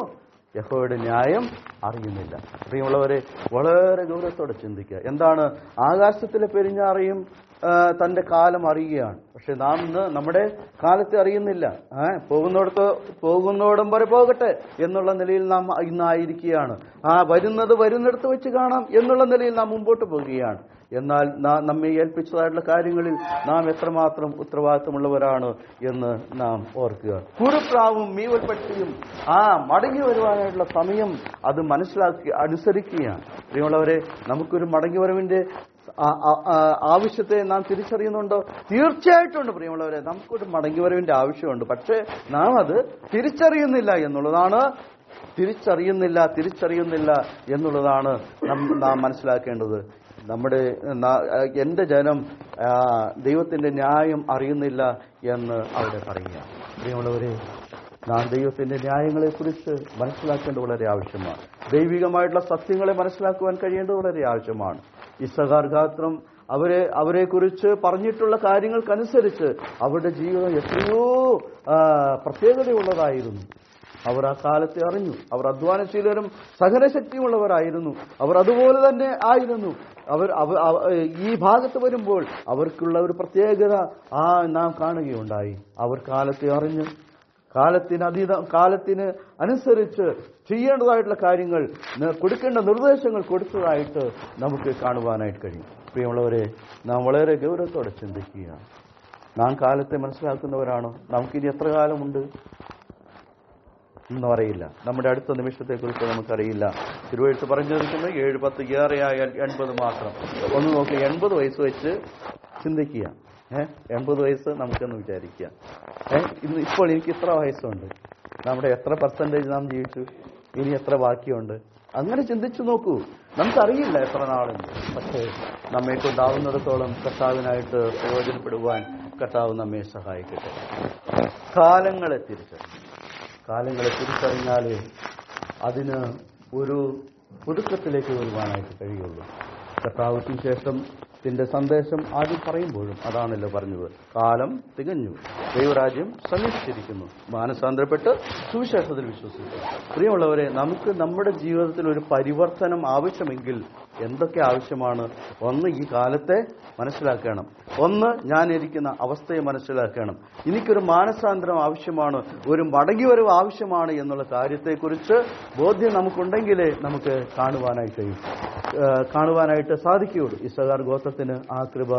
യഹോവയുടെ ന്യായം അറിയുന്നില്ല. പ്രിയമുള്ളവരെ, വളരെ ഗൗരവത്തോടെ ചിന്തിക്കുക. എന്താണ്? ആകാശത്തിലെ പെരുഞ്ഞാറയും തന്റെ കാലം അറിയുകയാണ്. പക്ഷെ നാം ഇന്ന് നമ്മുടെ കാലത്തെ അറിയുന്നില്ല. പോകുന്നോടം വരെ പോകട്ടെ എന്നുള്ള നിലയിൽ നാം ഇന്നായിരിക്കുകയാണ്. വരുന്നിടത്ത് വെച്ച് കാണാം എന്നുള്ള നിലയിൽ നാം മുമ്പോട്ട് പോകുകയാണ്. എന്നാൽ നമ്മെ ഏൽപ്പിച്ചതായിട്ടുള്ള കാര്യങ്ങളിൽ നാം എത്രമാത്രം ഉത്തരവാദിത്തമുള്ളവരാണ് എന്ന് നാം ഓർക്കുക. കുറുപ്രാവും മീവൽപക്ഷിയും മടങ്ങി വരുവാനായിട്ടുള്ള സമയം അത് മനസ്സിലാക്കി അനുസരിക്കുകയാണ്. പ്രിയമുള്ളവരെ, നമുക്കൊരു മടങ്ങിവരവിന്റെ ആവശ്യത്തെ നാം തിരിച്ചറിയുന്നുണ്ടോ? തീർച്ചയായിട്ടും ഉണ്ട്. പ്രിയമുള്ളവരെ, നമുക്കൊരു മടങ്ങിവരവിന്റെ ആവശ്യമുണ്ട്. പക്ഷേ നാം അത് തിരിച്ചറിയുന്നില്ല എന്നുള്ളതാണ് തിരിച്ചറിയുന്നില്ല എന്നുള്ളതാണ് നാം മനസ്സിലാക്കേണ്ടത്. എന്റെ ജനം ദൈവത്തിന്റെ ന്യായം അറിയുന്നില്ല എന്ന് അവിടെ പറയുക. പ്രിയമുള്ളവരെ, നാം ദൈവത്തിന്റെ ന്യായങ്ങളെക്കുറിച്ച് മനസ്സിലാക്കേണ്ടത് വളരെ ആവശ്യമാണ്. ദൈവികമായിട്ടുള്ള സത്യങ്ങളെ മനസ്സിലാക്കുവാൻ കഴിയേണ്ടത് വളരെ ആവശ്യമാണ്. ഇസ്സഹാർ ഗോത്രം അവരെക്കുറിച്ച് പറഞ്ഞിട്ടുള്ള കാര്യങ്ങൾക്കനുസരിച്ച് അവരുടെ ജീവിതം എത്രയോ പ്രത്യേകതയുള്ളതായിരുന്നു. അവർ ആ കാലത്തെ അറിഞ്ഞു. അവർ അധ്വാനശീലരും സഹനശക്തിയുള്ളവരായിരുന്നു. അവർ അതുപോലെ തന്നെ ആയിരുന്നു. ഈ ഭാഗത്ത് വരുമ്പോൾ അവർക്കുള്ള ഒരു പ്രത്യേകത നാം കാണുകയുണ്ടായി. അവർ കാലത്തെ അറിഞ്ഞു, കാലത്തിന് അനുസരിച്ച് ചെയ്യേണ്ടതായിട്ടുള്ള കാര്യങ്ങൾ, കൊടുക്കേണ്ട നിർദ്ദേശങ്ങൾ കൊടുത്തതായിട്ട് നമുക്ക് കാണുവാനായിട്ട് കഴിയും. പ്രിയമുള്ളവരെ, നാം വളരെ ഗൗരവത്തോടെ ചിന്തിക്കുക. നാം കാലത്തെ മനസ്സിലാക്കുന്നവരാണോ? നമുക്കിനി എത്ര കാലമുണ്ട് ഒന്നും അറിയില്ല. നമ്മുടെ അടുത്ത നിമിഷത്തെക്കുറിച്ച് നമുക്കറിയില്ല. തിരുവെഴുത്ത് പറഞ്ഞിരിക്കുന്നത് 7, 10 ഏറെയായാൽ 80 മാത്രം. ഒന്ന് നോക്കി, 80 വയസ്സ് വെച്ച് ചിന്തിക്കുക. 80 വയസ്സ് നമുക്കൊന്ന് വിചാരിക്കുക. ഇപ്പോൾ എനിക്ക് ഇത്ര വയസ്സുണ്ട്, നമ്മുടെ എത്ര പെർസെന്റേജ് നാം ജീവിച്ചു, ഇനി എത്ര ബാക്കിയുണ്ട്, അങ്ങനെ ചിന്തിച്ചു നോക്കൂ. നമുക്കറിയില്ല എത്ര നാളുണ്ട്. പക്ഷേ നമ്മെ കൊണ്ടാവുന്നിടത്തോളം കർത്താവിനായിട്ട് പ്രയോജനപ്പെടുവാൻ കർത്താവ് നമ്മെ സഹായിക്കട്ടെ. കാലങ്ങളെ തിരിച്ചറിഞ്ഞാലേ അതിന് ഒരു ഒടുക്കത്തിലേക്ക് വരുവാനായിട്ട് കഴിയുള്ളൂ. കർത്താവ് സുവിശേഷത്തിന്റെ സന്ദേശം ആദ്യം പറയുമ്പോഴും അതാണല്ലോ പറഞ്ഞത്. കാലം തികഞ്ഞു, ദൈവരാജ്യം സമീപിച്ചിരിക്കുന്നു, മാനസാന്തരപ്പെട്ട് സുവിശേഷത്തിൽ വിശ്വസിക്കുക. പ്രിയമുള്ളവരെ, നമുക്ക് നമ്മുടെ ജീവിതത്തിൽ ഒരു പരിവർത്തനം ആവശ്യമെങ്കിൽ എന്തൊക്കെ ആവശ്യമാണ്? ഒന്ന്, ഈ കാലത്തെ മനസ്സിലാക്കണം. ഒന്ന്, ഞാൻ ഇരിക്കുന്ന അവസ്ഥയെ മനസ്സിലാക്കണം. എനിക്കൊരു മാനസാന്തരം ആവശ്യമാണ്, ഒരു മടങ്ങിവരവ് ആവശ്യമാണ് എന്നുള്ള കാര്യത്തെക്കുറിച്ച് ബോധ്യം നമുക്കുണ്ടെങ്കിലേ നമുക്ക് കാണുവാനായിട്ട് സാധിക്കുകയുള്ളൂ. ഇസ്സഹാർ ഗോത്രത്തിന് ആ കൃപ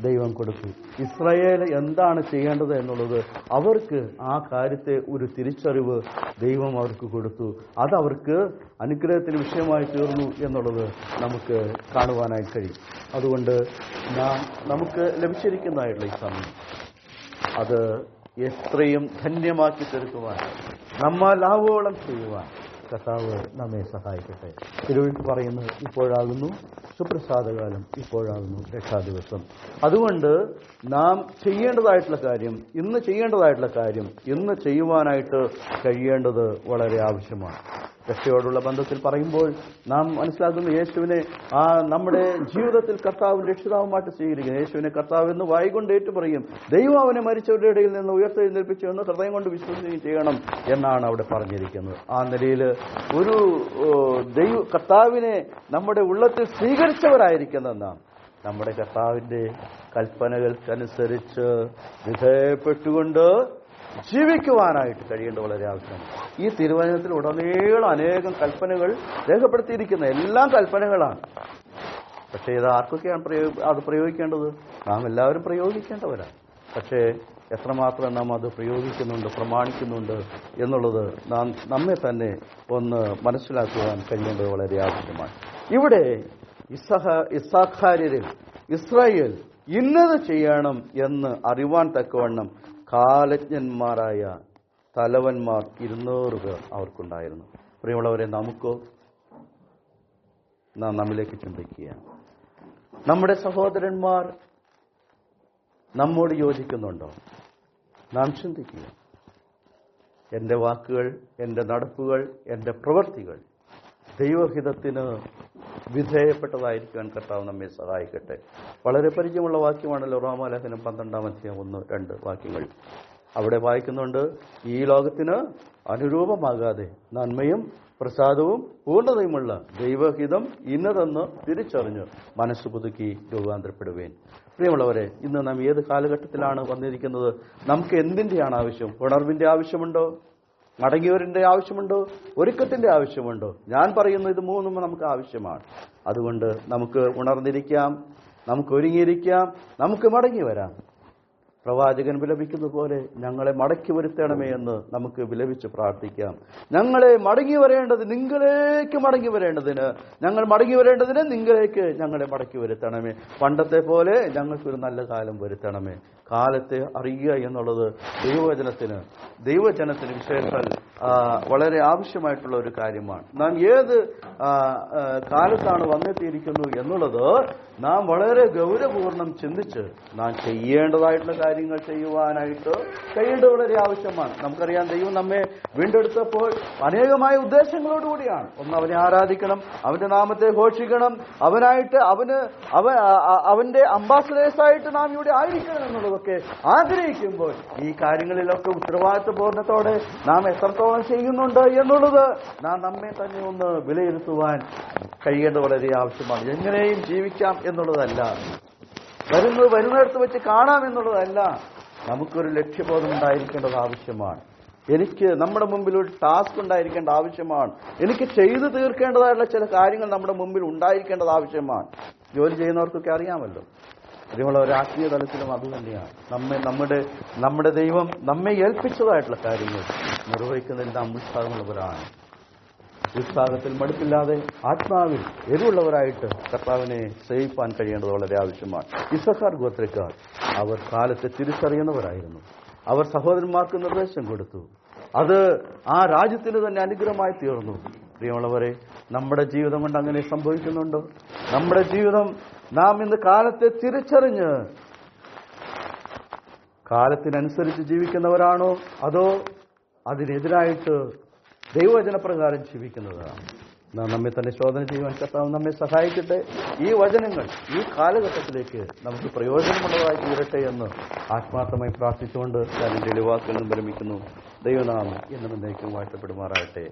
ദൈവം കൊടുത്തു. ഇസ്രായേൽ എന്താണ് ചെയ്യേണ്ടത് എന്നുള്ളത് അവർക്ക് ആ കാര്യത്തെ ഒരു തിരിച്ചറിവ് ദൈവം അവർക്ക് കൊടുത്തു. അതവർക്ക് അനുഗ്രഹത്തിന് വിഷയമായി തീർന്നു എന്നുള്ളത് നമുക്ക് കാണുവാനായിട്ട് കഴിയും. അതുകൊണ്ട് നമുക്ക് ലഭിച്ചിരിക്കുന്നതായിട്ടുള്ള ഈ സമയം അത് എത്രയും ധന്യമാക്കി തീർക്കുവാൻ, നമ്മാൽ ആവോളം ചെയ്യുവാൻ കർത്താവ് നമ്മെ സഹായിക്കട്ടെ. തിരുവെഴുത്ത് പറയുന്നത്, ഇപ്പോഴാകുന്നു സുപ്രസാദകാലം, ഇപ്പോഴാകുന്നു രക്ഷാദിവസം. അതുകൊണ്ട് നാം ചെയ്യേണ്ടതായിട്ടുള്ള കാര്യം, ഇന്ന് ചെയ്യുവാനായിട്ട് കഴിയേണ്ടത് വളരെ ആവശ്യമാണ്. രക്ഷയോടുള്ള ബന്ധത്തിൽ പറയുമ്പോൾ നാം മനസ്സിലാക്കുന്ന യേശുവിനെ നമ്മുടെ ജീവിതത്തിൽ കർത്താവും രക്ഷിതാവുമായിട്ട് സ്വീകരിക്കുന്നു. യേശുവിനെ കർത്താവ് എന്ന് വായിക്കൊണ്ട് ഏറ്റു പറയും. ദൈവം അവനെ മരിച്ചവരുടെ ഇടയിൽ നിന്ന് ഉയർത്തെഴുന്നേൽപ്പിച്ചു എന്ന് ഹൃദയം കൊണ്ട് വിശ്വസിക്കുകയും ചെയ്യണം എന്നാണ് അവിടെ പറഞ്ഞിരിക്കുന്നത്. ആ നിലയിൽ ഒരു കർത്താവിനെ നമ്മുടെ ഉള്ളത്തിൽ സ്വീകരിച്ചവരായിരിക്കുന്നതെന്നാണ്. നമ്മുടെ കർത്താവിന്റെ കൽപ്പനകൾക്കനുസരിച്ച് വിധേയപ്പെട്ടുകൊണ്ട് ജീവിക്കുവാനായിട്ട് കഴിയേണ്ടത് വളരെ ആവശ്യമാണ്. ഈ തിരുവചനത്തിൽ ഉടനീളം അനേകം കൽപ്പനകൾ രേഖപ്പെടുത്തിയിരിക്കുന്ന എല്ലാം കൽപ്പനകളാണ്. പക്ഷേ ഇത് ആർക്കൊക്കെയാണ് അത് പ്രയോഗിക്കേണ്ടത്? നാം എല്ലാവരും പ്രയോഗിക്കേണ്ടവരാണ്. പക്ഷേ എത്രമാത്രം നാം അത് പ്രയോഗിക്കുന്നുണ്ട്, പ്രമാണിക്കുന്നുണ്ട് എന്നുള്ളത് നമ്മെ തന്നെ ഒന്ന് മനസ്സിലാക്കുവാൻ കഴിയേണ്ടത് വളരെ ആവശ്യമാണ്. ഇവിടെ ഇസ്സാഖാര്യരിൽ ഇസ്രായേൽ ഇന്നത് ചെയ്യണം എന്ന് അറിവാൻ തക്കവണ്ണം കാലജ്ഞന്മാരായ തലവന്മാർ 200 പേർ അവർക്കുണ്ടായിരുന്നു. പ്രിയമുള്ളവരെ, നമുക്കോ? നാം നമ്മിലേക്ക് ചിന്തിക്കുക. നമ്മുടെ സഹോദരന്മാർ നമ്മോട് യോജിക്കുന്നുണ്ടോ? നാം ചിന്തിക്കുക. എൻ്റെ വാക്കുകൾ, എൻ്റെ നടപ്പുകൾ, എൻ്റെ പ്രവൃത്തികൾ ദൈവഹിതത്തിന് വിധേയപ്പെട്ടതായിരിക്കാൻ കർത്താവ് നമ്മെ സഹായിക്കട്ടെ. വളരെ പരിചയമുള്ള വാക്യമാണല്ലോ റോമാലേഖനം 12-ാം അധ്യായം 1-2 വാക്യങ്ങൾ. അവിടെ വായിക്കുന്നുണ്ട്, ഈ ലോകത്തിന് അനുരൂപമാകാതെ നന്മയും പ്രസാദവും പൂർണ്ണതയുമുള്ള ദൈവഹിതം ഇന്നതെന്ന് തിരിച്ചറിഞ്ഞ് മനസ്സ് പുതുക്കി രൂപാന്തരപ്പെടുവേൻ. പ്രിയമുള്ളവരെ, ഇന്ന് നാം ഏത് കാലഘട്ടത്തിലാണ് വന്നിരിക്കുന്നത്? നമുക്ക് എന്തിൻ്റെയാണ് ആവശ്യം? ഉണർവിന്റെ ആവശ്യമുണ്ടോ? മടങ്ങിയവരിന്റെ ആവശ്യമുണ്ടോ? ഒരുക്കത്തിന്റെ ആവശ്യമുണ്ടോ? ഞാൻ പറയുന്നു, ഇത് മൂന്നും നമുക്ക് ആവശ്യമാണ്. അതുകൊണ്ട് നമുക്ക് ഉണർന്നിരിക്കാം, നമുക്ക് ഒരുങ്ങിയിരിക്കാം, നമുക്ക് മടങ്ങി വരാം. പ്രവാചകൻ വിലപിക്കുന്ന പോലെ ഞങ്ങളെ മടക്കി വരുത്തണമേ എന്ന് നമുക്ക് വിലപിച്ച് പ്രാർത്ഥിക്കാം. ഞങ്ങളെ മടങ്ങി വരേണ്ടത് നിങ്ങളിലേക്ക് മടങ്ങി വരേണ്ടതിന്, ഞങ്ങൾ മടങ്ങി വരേണ്ടതിന് നിങ്ങളിലേക്ക് ഞങ്ങളെ മടക്കി വരുത്തണമേ. പണ്ടത്തെ പോലെ ഞങ്ങൾക്കൊരു നല്ല കാലം വരുത്തണമേ. കാലത്തെ അറിയുക എന്നുള്ളത് ദൈവജനത്തിന് വിശേഷാൽ വളരെ ആവശ്യമായിട്ടുള്ള ഒരു കാര്യമാണ്. നാം ഏത് കാലത്താണ് വന്നെത്തിയിരിക്കുന്നു എന്നുള്ളത് നാം വളരെ ഗൗരവപൂർണ്ണം ചിന്തിച്ച് നാം ചെയ്യേണ്ടതായിട്ടുള്ള കാര്യങ്ങൾ ചെയ്യുവാനായിട്ട് കഴിയേണ്ടത് വളരെ ആവശ്യമാണ്. നമുക്കറിയാം, ദൈവം നമ്മെ വീണ്ടെടുത്തപ്പോൾ അനേകമായ ഉദ്ദേശങ്ങളോടുകൂടിയാണ്. ഒന്ന്, അവനെ ആരാധിക്കണം, അവന്റെ നാമത്തെ ഘോഷിക്കണം, അവന്റെ അംബാസഡേഴ്സായിട്ട് നാം ഇവിടെ ആയിരിക്കണം എന്നുള്ളതൊക്കെ ആഗ്രഹിക്കുമ്പോൾ ഈ കാര്യങ്ങളിലൊക്കെ ഉത്തരവാദിത്വബോധത്തോടെ നാം എത്രത്തോളം ചെയ്യുന്നുണ്ട് എന്നുള്ളത് നാം നമ്മെ തന്നെ ഒന്ന് വിലയിരുത്തുവാൻ കഴിയേണ്ടത് വളരെ ആവശ്യമാണ്. എങ്ങനെയും ജീവിക്കാം എന്നുള്ളതല്ല, വരുന്നിടത്ത് വെച്ച് കാണാം എന്നുള്ളതല്ല, നമുക്കൊരു ലക്ഷ്യബോധം ഉണ്ടായിരിക്കേണ്ടത് ആവശ്യമാണ്. നമ്മുടെ മുമ്പിൽ ഒരു ടാസ്ക് ഉണ്ടായിരിക്കേണ്ട ആവശ്യമാണ്. എനിക്ക് ചെയ്തു തീർക്കേണ്ടതായിട്ടുള്ള ചില കാര്യങ്ങൾ നമ്മുടെ മുമ്പിൽ ഉണ്ടായിരിക്കേണ്ടത് ആവശ്യമാണ്. ജോലി ചെയ്യുന്നവർക്കൊക്കെ അറിയാമല്ലോ. അതുപോലെ ഒരു ആത്മീയ തലത്തിലും അതുതന്നെയാണ്. നമ്മുടെ ദൈവം നമ്മെ ഏൽപ്പിച്ചതായിട്ടുള്ള കാര്യങ്ങൾ നിർവഹിക്കുന്നതിൽ നാം ഉത്സാഹമുള്ളവരാണ്. ഉത്സാഹത്തിൽ മടുപ്പില്ലാതെ ആത്മാവിൽ എരിവുള്ളവരായിട്ട് കർത്താവിനെ സേവിപ്പാൻ കഴിയേണ്ടത് വളരെ ആവശ്യമാണ്. ഇസ്സഹാർ ഗോത്രക്കാർ അവർ കാലത്തെ തിരിച്ചറിയുന്നവരായിരുന്നു. അവർ സഹോദരന്മാർക്ക് നിർദ്ദേശം കൊടുത്തു. അത് ആ രാജ്യത്തിന് തന്നെ അനുഗ്രഹമായി തീർന്നു. പ്രിയമുള്ളവരെ, നമ്മുടെ ജീവിതം കൊണ്ട് അങ്ങനെ സംഭവിക്കുന്നുണ്ടോ? നമ്മുടെ ജീവിതം നാം ഇന്ന് കാലത്തെ തിരിച്ചറിഞ്ഞ് കാലത്തിനനുസരിച്ച് ജീവിക്കുന്നവരാണോ, അതോ അതിനെതിരായിട്ട് ദൈവവചനപ്രകാരം ജീവിക്കുന്നതാണ്? നാം നമ്മെ തന്നെ ശോധന ചെയ്യുവാൻ കർത്താവ് നമ്മെ സഹായിക്കട്ടെ. ഈ വചനങ്ങൾ ഈ കാലഘട്ടത്തിലേക്ക് നമുക്ക് പ്രയോജനമുള്ളതായി തീരട്ടെ എന്ന് ആത്മാർത്ഥമായി പ്രാർത്ഥിച്ചുകൊണ്ട് ഞാൻ എൻ്റെ വാക്കുകൾ വിരമിക്കുന്നു. ദൈവനാമം എന്നും എന്നേക്കും വാഴ്ത്തപ്പെടുമാറാകട്ടെ.